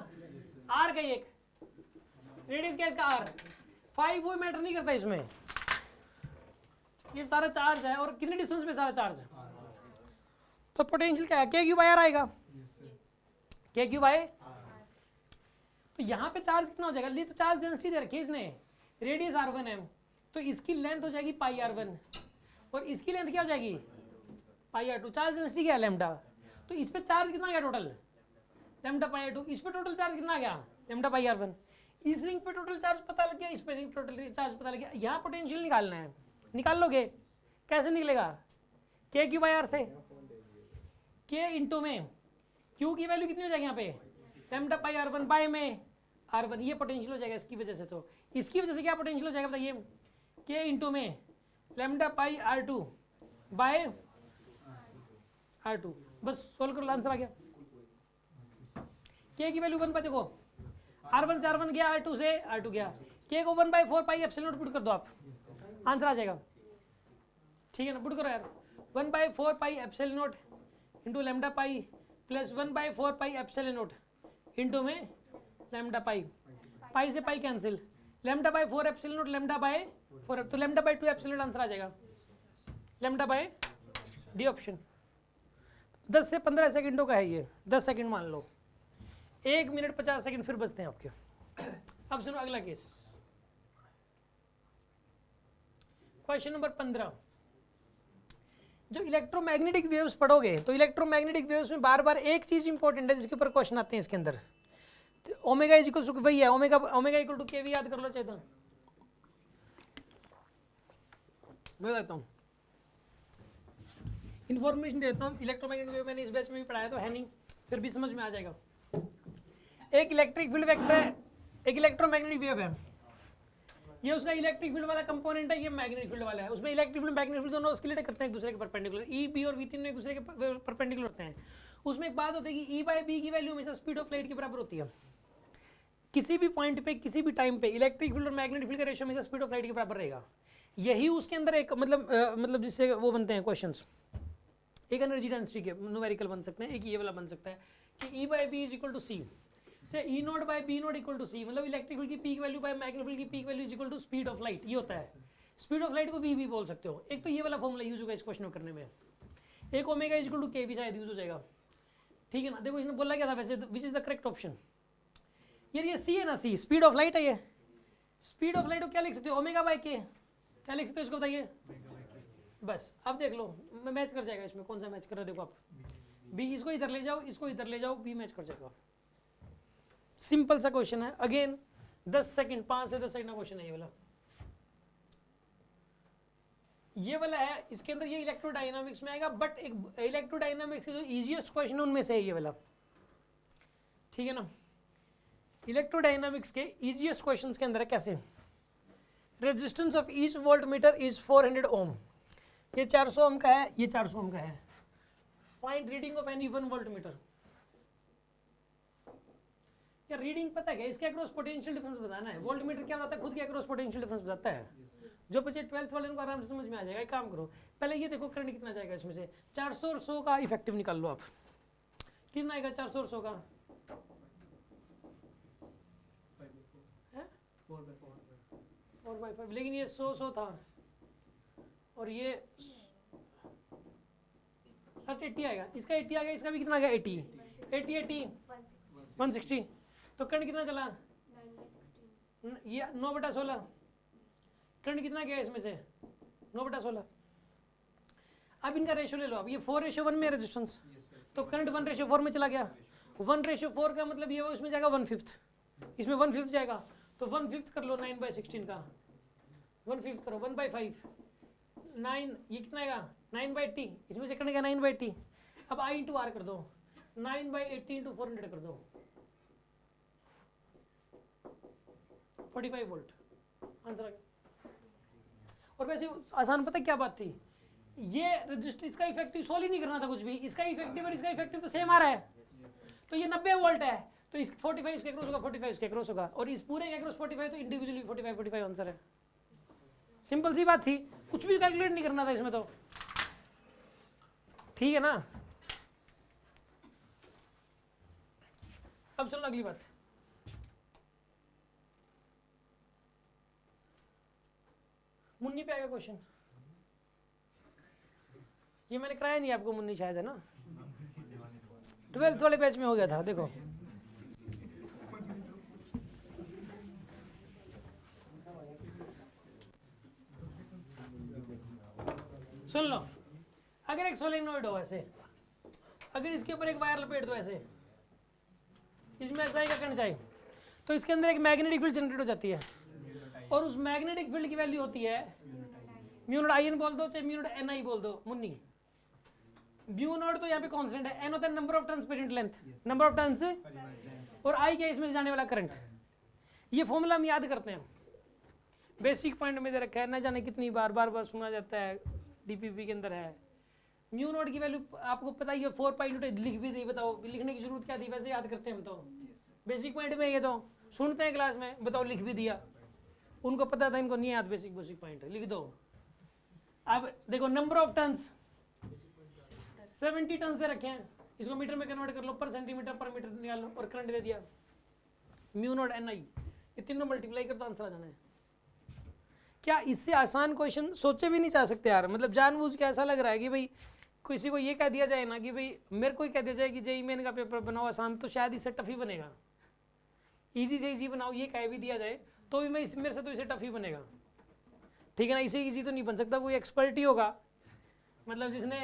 आर का एक रेडियस क्या है इसका आर 5, वो मैटर नहीं करता इसमें। ये सारा चार्ज है और कितने डिस्टेंस पे सारा चार्ज, तो पोटेंशियल क्या है के क्यू बाय आर आएगा, के क्यू बाय। तो यहाँ पे चार्ज कितना हो जाएगा, ये तो चार्ज डेंसिटी दे रखी है इसने, रेडियस r1 है, तो इसकी लेंथ हो जाएगी पाई r1 और इसकी लेंथ क्या हो जाएगी पाई r2। चार्ज डेंसिटी क्या है लैम्डा, तो इस पे चार्ज कितना गया टोटल लैम्डा पाई r2, इस पे टोटल चार्ज कितना गया लैम्डा पाई r1। इस रिंग पे टोटल चार्ज पता लग गया, इस पे रिंग टोटल चार्ज पता लग गया। यहाँ पोटेंशियल निकालना है, निकाल लोगे, कैसे निकलेगा, के क्यू बाय आर से, के इंटू में क्यू की वैल्यू कितनी हो जाएगी यहाँ पे लैम्डा पाई r1 बाय में r1, ये पोटेंशियल हो जाएगा इसकी वजह से। तो इसकी वजह से क्या पोटेंशियल हो जाएगा बताइए, के इंटू में लैम्डा पाई r2 बाय r2। बस सोल्व करो, आंसर आ गया। के की वैल्यू 1 पर देखो, r1 से r1 गया, r2 से r2 गया, के को 1/4 पाई एप्सिलॉन पुट कर दो आप, आंसर आ जाएगा, ठीक है ना। पुट करो यार, 1/4 pi epsilon into lambda pi plus 1/4 pi epsilon not into में लैम्डा पाई, पाई से pi cancel, lambda by 4 epsilon not lambda by 4, तो लैम्डा बाय 2 एप्सिलॉन आंसर आ जाएगा, लैम्डा बाय डी ऑप्शन। 10 से 15 सेकंडों का है ये, 10 सेकंड मान लो, 1 मिनट 50 सेकंड फिर बचते हैं आपके। अब सुनो अगला केस, क्वेश्चन नंबर 15। जो इलेक्ट्रोमैग्नेटिक वेव्स पढ़ोगे तो इलेक्ट्रोमैग्नेटिक वेव्स में बार बार एक चीज इंपॉर्टेंट है जिसके ऊपर क्वेश्चन आते हैं इसके अंदर, ओमेगा इज इक्वल टू वही है, ओमेगा इक्वल टू के भी याद कर लो चाहे तो। मैं बताता हूँ, इन्फॉर्मेशन देता हूँ, इलेक्ट्रोमैग्नेटिक वेव मैंने इस बैच में भी पढ़ाया तो है नहीं, फिर भी समझ में आ जाएगा। एक इलेक्ट्रिक फील्ड वेक्टर है, एक इलेक्ट्रोमैग्नेटिक वेव है, ये उसका इलेक्ट्रिक फील्ड वाला कंपोनेंट है, ये मैग्नेटिक फील्ड वाला है। उसमें इलेक्ट्रिक फील्ड मैग्नेटिक फील्ड दोनों ऑस्किलेट करते हैं एक दूसरे के परपेंडिकुलर, ई बी और वी तीनों एक दूसरे के परपेंडिकुलर होते हैं। उसमें एक बात होती है कि ई बाई बी की वैल्यू हमेशा स्पीड ऑफ लाइट के बराबर होती है। किसी भी पॉइंट पे किसी भी टाइम पे इलेक्ट्रिक फील्ड और मैग्नेटिक फील्ड का रेशियो हमेशा स्पीड ऑफ लाइट के बराबर रहेगा। यही उसके अंदर एक मतलब जिससे वो बनते हैं क्वेश्चंस, एक एनर्जी डेंसिटी के न्यूमेरिकल बन सकते हैं, एक ये वाला बन सकता है कि E by B is equal to C, चाहे E not by B not equal to C, मतलब इलेक्ट्रिक फील्ड की peak value by magnetic field की peak value is equal to speed of light, ये होता है। स्पीड ऑफ लाइट को V भी बोल सकते हो। एक तो ये वाला फॉर्मूला यूज होगा इस क्वेश्चन करने में, एक ओमेगा इज इक्वल टू के भी शायद यूज हो जाएगा, ठीक है ना। देखो इसने बोला क्या था वैसे, which is the correct option यार, ये सी है ना, सी स्पीड ऑफ लाइट है, ये स्पीड ऑफ लाइट को क्या लिख सकते हो ओमेगा बाय के, क्या लिख सकते हो इसको बताइए। बस अब देख लो मैच कर जाएगा इसमें, कौन सा मैच कर रहे हो देखो आप, बी इसको इधर ले जाओ, इसको इधर ले जाओ, बी मैच कर जाएगा। सिंपल सा क्वेश्चन है, अगेन 10 सेकंड 5 से 10 सेकंड का क्वेश्चन है ये वाला। ये वाला है, इसके अंदर ये इलेक्ट्रोडायनामिक्स में आएगा, बट एक इलेक्ट्रोडायनामिक्स के जो इजीएस्ट क्वेश्चन उनमें से है ये वाला, ठीक है ना। इलेक्ट्रोडायनामिक्स के इजीएस्ट क्वेश्चंस के अंदर है कैसे, resistance of each volt meter is 400 ओम, ये 400 ओम का है, ये 400 ओम का है। Find reading of any one volt meter, यार रीडिंग पता है क्या, इसके अक्रॉस पोटेंशियल डिफरेंस बताना है। वोल्ट मीटर क्या बताता है, खुद के अक्रॉस पोटेंशियल डिफरेंस बताता है। जो बच्चे 12th वाले उनको आराम से समझ में आ जाएगा। एक काम करो, पहले ये देखो करंट कितना जाएगा इसमें से। 400 और 100 का इफेक्टिव निकाल लो आप, कितना आएगा 400 और 100 का? 4/5, लेकिन ये 100 था और ये 80 आएगा, इसका 80 आ गया, इसका भी कितना आ गया 80 160। तो करंट कितना चला? ये 9/16। करंट कितना गया इसमें से? 9/16। अब इनका रेशियो ले लो, अब ये 4:1 में रेजिस्टेंस, तो करंट 1:4 में चला गया। 1:4 का मतलब ये उसमें जाएगा 1/5, इसमें 1/5 जाएगा, तो 1/5 कर लो 9/16 का, 1/5 करो 1/5 9, ये कितना आएगा 9/80, इसमें से करने का 9/80। अब I इंटू R कर दो, 9/80 इंटू 400 कर दो, 45 वोल्ट आंसर आ गया। और वैसे आसान पता क्या बात थी, ये रजिस्टर इसका इफेक्टिव सोल्व ही नहीं करना था कुछ भी, इसका इफेक्टिव और इसका इफेक्टिव तो सेम आ रहा है, तो ये 90 वोल्ट है, तो इस 45 इसके क्रॉस होगा, 45 इसके क्रॉस होगा, और इस पूरे के क्रॉस 45, तो इंडिविजुअली 45 आंसर है। सिंपल सी बात थी, कुछ भी कैलकुलेट नहीं करना था इसमें तो, ठीक है ना। अब चलो अगली बात, मुन्नी पे आएगा क्वेश्चन। ये मैंने कराया नहीं आपको, मुन्नी शायद है ना, 12th वाले बैच में हो गया था। देखो सुन लो, अगर एक सोलेनोइड हो ऐसे, अगर इसके ऊपर एक वायर लपेट दो ऐसे, इसमें ऐसा का करंट चाहिए, तो इसके अंदर एक मैग्नेटिक फील्ड जनरेट हो जाती है, और उस मैग्नेटिक फील्ड की वैल्यू होती है म्यू नॉट IN बोल दो चाहे म्यू नॉट NI बोल दो। मुन्नी म्यू नॉट तो यहाँ पे कांस्टेंट है, N होता है number of turns per unit length, number of turns, और I क्या इसमें जाने वाला करंट। ये फॉर्मूला हम याद करते हैं, बेसिक पॉइंट में दे रखा है, ना जाने कितनी बार बार सुना जाता है, DPP के अंदर है। म्यू नॉट की वैल्यू आपको पता ही है 4π लिख भी दी, बताओ लिखने की जरूरत क्या थी, वैसे याद करते हैं बताओ, बेसिक पॉइंट में ये तो सुनते हैं क्लास में, बताओ लिख भी दिया, उनको पता था, इनको नहीं याद बेसिक पॉइंट, लिख दो। अब देखो नंबर ऑफ टन्स 70 टन्स दे रखे हैं, इसको मीटर में कन्वर्ट कर लो, पर सेंटीमीटर पर मीटर निकाल लो, और करंट दे दिया म्यू नॉट NI, ये तीनों मल्टीप्लाई कर तो आंसर आ जाना है। क्या इससे आसान क्वेश्चन सोचे भी नहीं जा सकते यार, मतलब जानबूझ के ऐसा लग रहा है कि भाई किसी को ये कह दिया जाए ना कि भाई मेरे को ही कह दिया जाए कि JEE मेन का पेपर बनाओ आसान, तो शायद इससे टफ ही बनेगा। इजी से इजी बनाओ ये कह भी दिया जाए तो भी मेरे से तो इसे टफ ही बनेगा, ठीक है ना। इसे इजी तो नहीं बन सकता, कोई एक्सपर्ट ही होगा मतलब जिसने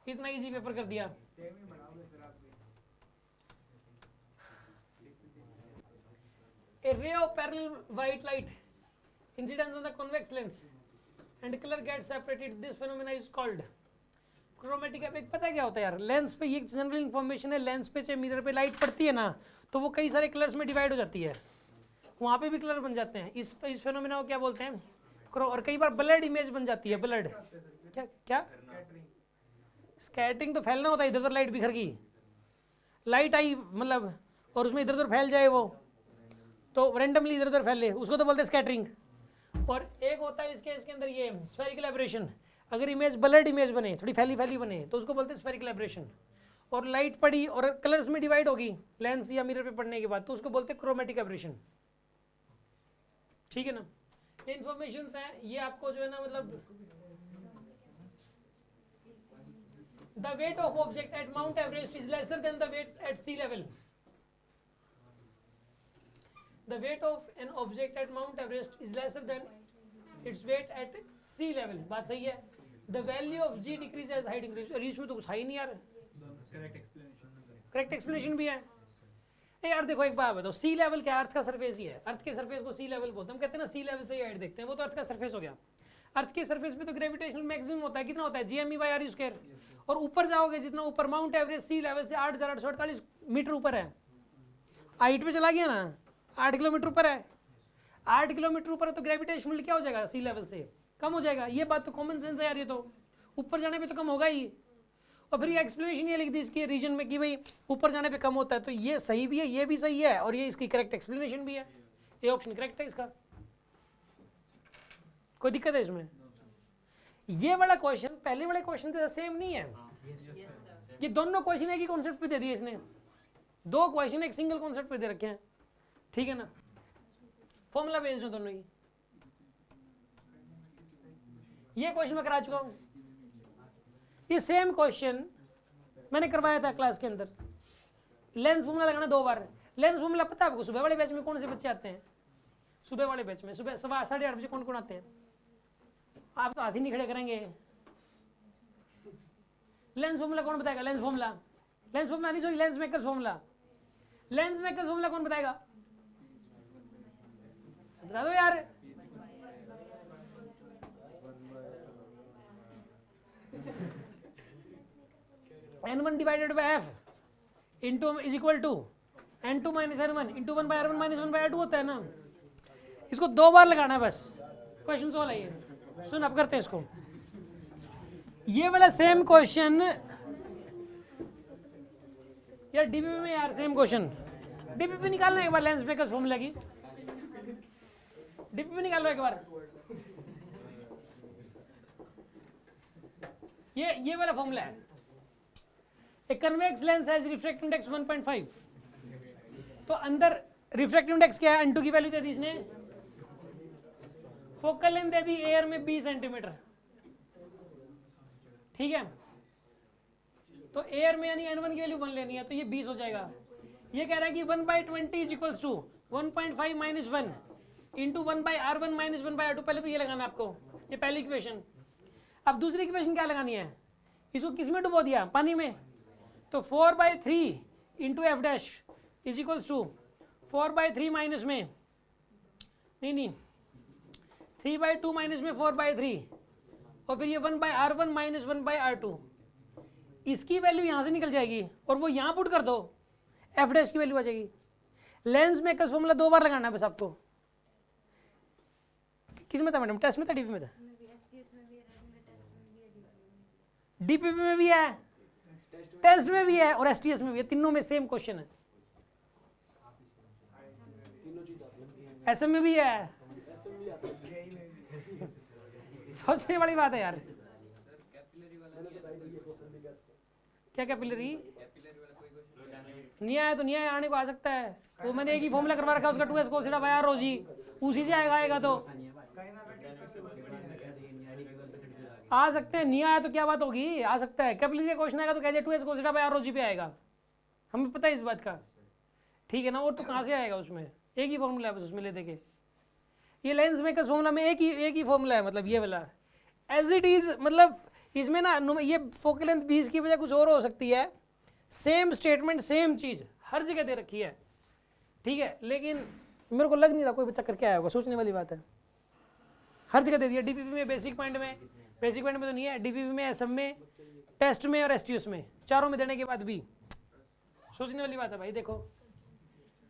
इतना इजी पेपर कर दिया। A ray of parallel white light incidence on the convex lens and color gets separated, this phenomena is called chromatic effect। पता है क्या होता है यार, लेंस पे ये जनरल इंफॉर्मेशन है, लेंस पे चाहे मिरर पे लाइट पड़ती है ना, तो वो कई सारे कलर्स में डिवाइड हो जाती है, वहाँ पे भी कलर बन जाते हैं। इस फेनोमेना को क्या बोलते हैं, और कई बार ब्लड इमेज बन जाती है, ब्लड क्या स्कैटरिंग तो फैलना होता है, इधर उधर लाइट बिखर गई, लाइट आई मतलब, और उसमें इधर उधर फैल जाए वो, तो रैंडमली इधर उधर फैले, उसको तो बोलते हैं स्कैटरिंग। और एक होता है इसके अंदर ये स्फेरिकल एब्रेशन, अगर इमेज ब्लड इमेज बने, थोड़ी फैली फैली बने, तो उसको बोलते हैं स्फेरिकल एब्रेशन। और लाइट पड़ी और कलर्स में डिवाइड होगी लेंस या मिरर पे पड़ने के बाद, तो उसको बोलते हैं क्रोमेटिक एब्रेशन, ठीक है ना। ये इन्फॉर्मेशन है, ये आपको जो है ना मतलब the weight of object at Mount Everest is lesser than the weight at sea level. The weight of an object at Mount Everest is lesser than its weight at sea level। बात सही है। The value of G decreases as height increases। और इसमें तो कुछ है ही नहीं यार, करेक्ट एक्सप्लेनेशन भी है। यार देखो एक बात बताओ, सी लेवल क्या, अर्थ का सरफेस ही है, अर्थ के सरफेस को सी लेवल बोलते हैं। हम कहते हैं ना सी लेवल से ही हाइट देखते हैं, वो तो अर्थ का सरफेस हो गया। अर्थ के सरफेस पे तो ग्रेविटेशनल मैक्सिमम होता है, कितना होता है GME/r²। और ऊपर जाओगे जितना ऊपर, माउंट एवरेस्ट सी लेवल से 8,848 मीटर ऊपर है, हाइट पे चला गया ना, 8 किलोमीटर ऊपर है, 8 किलोमीटर ऊपर है, तो ग्रेविटेशनल क्या हो जाएगा, सी लेवल से कम हो जाएगा। ये बात तो कॉमन सेंस है यार, ये तो ऊपर जाने पे तो कम होगा ही। और फिर ये एक्सप्लेनेशन ये लिख दी इसके रीजन में कि भाई ऊपर जाने पे कम होता है, तो ये सही भी है, ये भी सही है, और ये इसकी करेक्ट एक्सप्लेनेशन भी है, ये ऑप्शन करेक्ट है इसका। कोई दिक्कत है इसमें? ये वाला क्वेश्चन पहले वाले क्वेश्चन से सेम नहीं है, ये दोनों क्वेश्चन एक ही कॉन्सेप्ट पे दे दिए इसने, दो क्वेश्चन एक सिंगल कॉन्सेप्ट पे दे रखे हैं, ठीक है ना, फॉर्मूला बेस्ड है दोनों ही। ये क्वेश्चन मैं करा चुका हूं, ये सेम क्वेश्चन मैंने करवाया था क्लास के अंदर। लेंस फॉर्मूला लगाना 2 बार। लेंस फॉर्मूला पता है आपको? सुबह वाले बैच में कौन से बच्चे आते हैं? सुबह वाले बैच में सुबह 8:30 बजे कौन कौन आते हैं? आप तो हाथ ही नहीं खड़े करेंगे। लेंस फॉर्मूला कौन बताएगा? लेंस फॉर्मूला नहीं, sorry, lens makers formula. Lens makers formula कौन बताएगा? बता दो यार। n1 divided by f into is equal to n2 minus n1 into 1 by r1 minus 1 by r2 होता है ना। इसको 2 बार लगाना है बस, क्वेश्चन सॉल्व है ये। सुन, अब करते हैं इसको। ये वाला सेम क्वेश्चन यार डीपीपी में, यार सेम क्वेश्चन डीपीपी निकालना एक बार, लेंस मेकर्स फॉर्मूला की डीपीपी निकालो एक बार। ये वाला फॉर्मूला है। A convex lens has refractive index 1.5, तो अंदर रिफ्रैक्टिव इंडेक्स क्या है? n2 की वैल्यू दे दी इसने, फोकल लेंथ दे दी एयर में 20 सेंटीमीटर, ठीक है। तो एयर में यानी n1 की वैल्यू 1 लेनी है, तो ये 20 हो जाएगा। ये कह रहा है कि 1/20 is equals to 1.5 minus 1 into 1/r1 minus 1/r2। पहले तो ये लगाना आपको, ये पहली इक्वेशन। अब दूसरी इक्वेशन क्या लगानी है? इसको किस में डुबो दिया? पानी में। तो 4/3 into F dash is equals to 4/3 minus में, नहीं 3/2 माइनस में 4/3, और फिर ये 1/r1 माइनस 1/r2। इसकी वैल्यू यहाँ से निकल जाएगी और वो यहाँ पुट कर दो, एफ डैश की वैल्यू आ जाएगी। लेंस मेकर्स फॉर्मूला 2 बार लगाना है बस आपको। किस में था मैडम? टेस्ट में था, डीपीपी में था? डीपीपी में भी है, टेस्ट में भी है और एसटीएस में भी है, तीनों में सेम क्वेश्चन है। एसएम में भी है। सोचने वाली बात है यार। क्या कैपिलरी? नहीं आया तो नहीं आया, आने को आ सकता है। तो मैंने एक ही फॉर्मूला करवा रखा उसका 2s cos theta by r रोजी, उसी से आएगा तो आ सकते हैं। नहीं आया तो क्या बात होगी? आ सकता है। कैपिलरी का क्वेश्चन आएगा तो कह दिया 2s cos theta by r रोजी पे आएगा, हमें पता है इस बात का, ठीक है ना। और तो कहाँ से आएगा? उसमें एक ही फॉर्मूला है बस, उसमें ले देके। ये लेंस मेकर्स फॉर्मूला में एक ही फॉर्मूला है, मतलब ये वाला एज इट इज। मतलब इसमें ना ये फोकल लेंथ 20 की वजह कुछ और हो सकती है, सेम स्टेटमेंट सेम चीज हर जगह दे रखी है, ठीक है। लेकिन मेरे को लग नहीं रहा कोई बच्चा करके आया होगा, सोचने वाली बात है। हर जगह दे दिया, डीपीपी में, बेसिक पॉइंट में तो नहीं है, डीपीपी में, एसएम में, टेस्ट में और एसटीएस में, चारों में देने के बाद भी सोचने वाली बात है भाई। देखो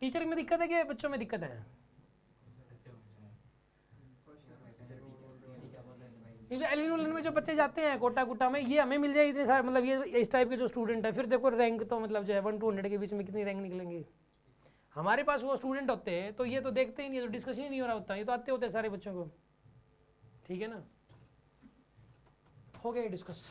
टीचर में दिक्कत है कि बच्चों में दिक्कत है? ये जो एलिन में जो बच्चे जाते हैं कोटा में, ये हमें मिल जाए इतने सारे, मतलब ये इस टाइप के जो स्टूडेंट है, फिर देखो रैंक तो मतलब जो है 1 to 100 के बीच में कितनी रैंक निकलेंगे। हमारे पास वो स्टूडेंट होते हैं तो ये तो देखते ही नहीं, तो डिस्कशन ही नहीं हो रहा होता, ये तो आते होते हैं सारे बच्चों को, ठीक है ना। हो गया डिस्कस।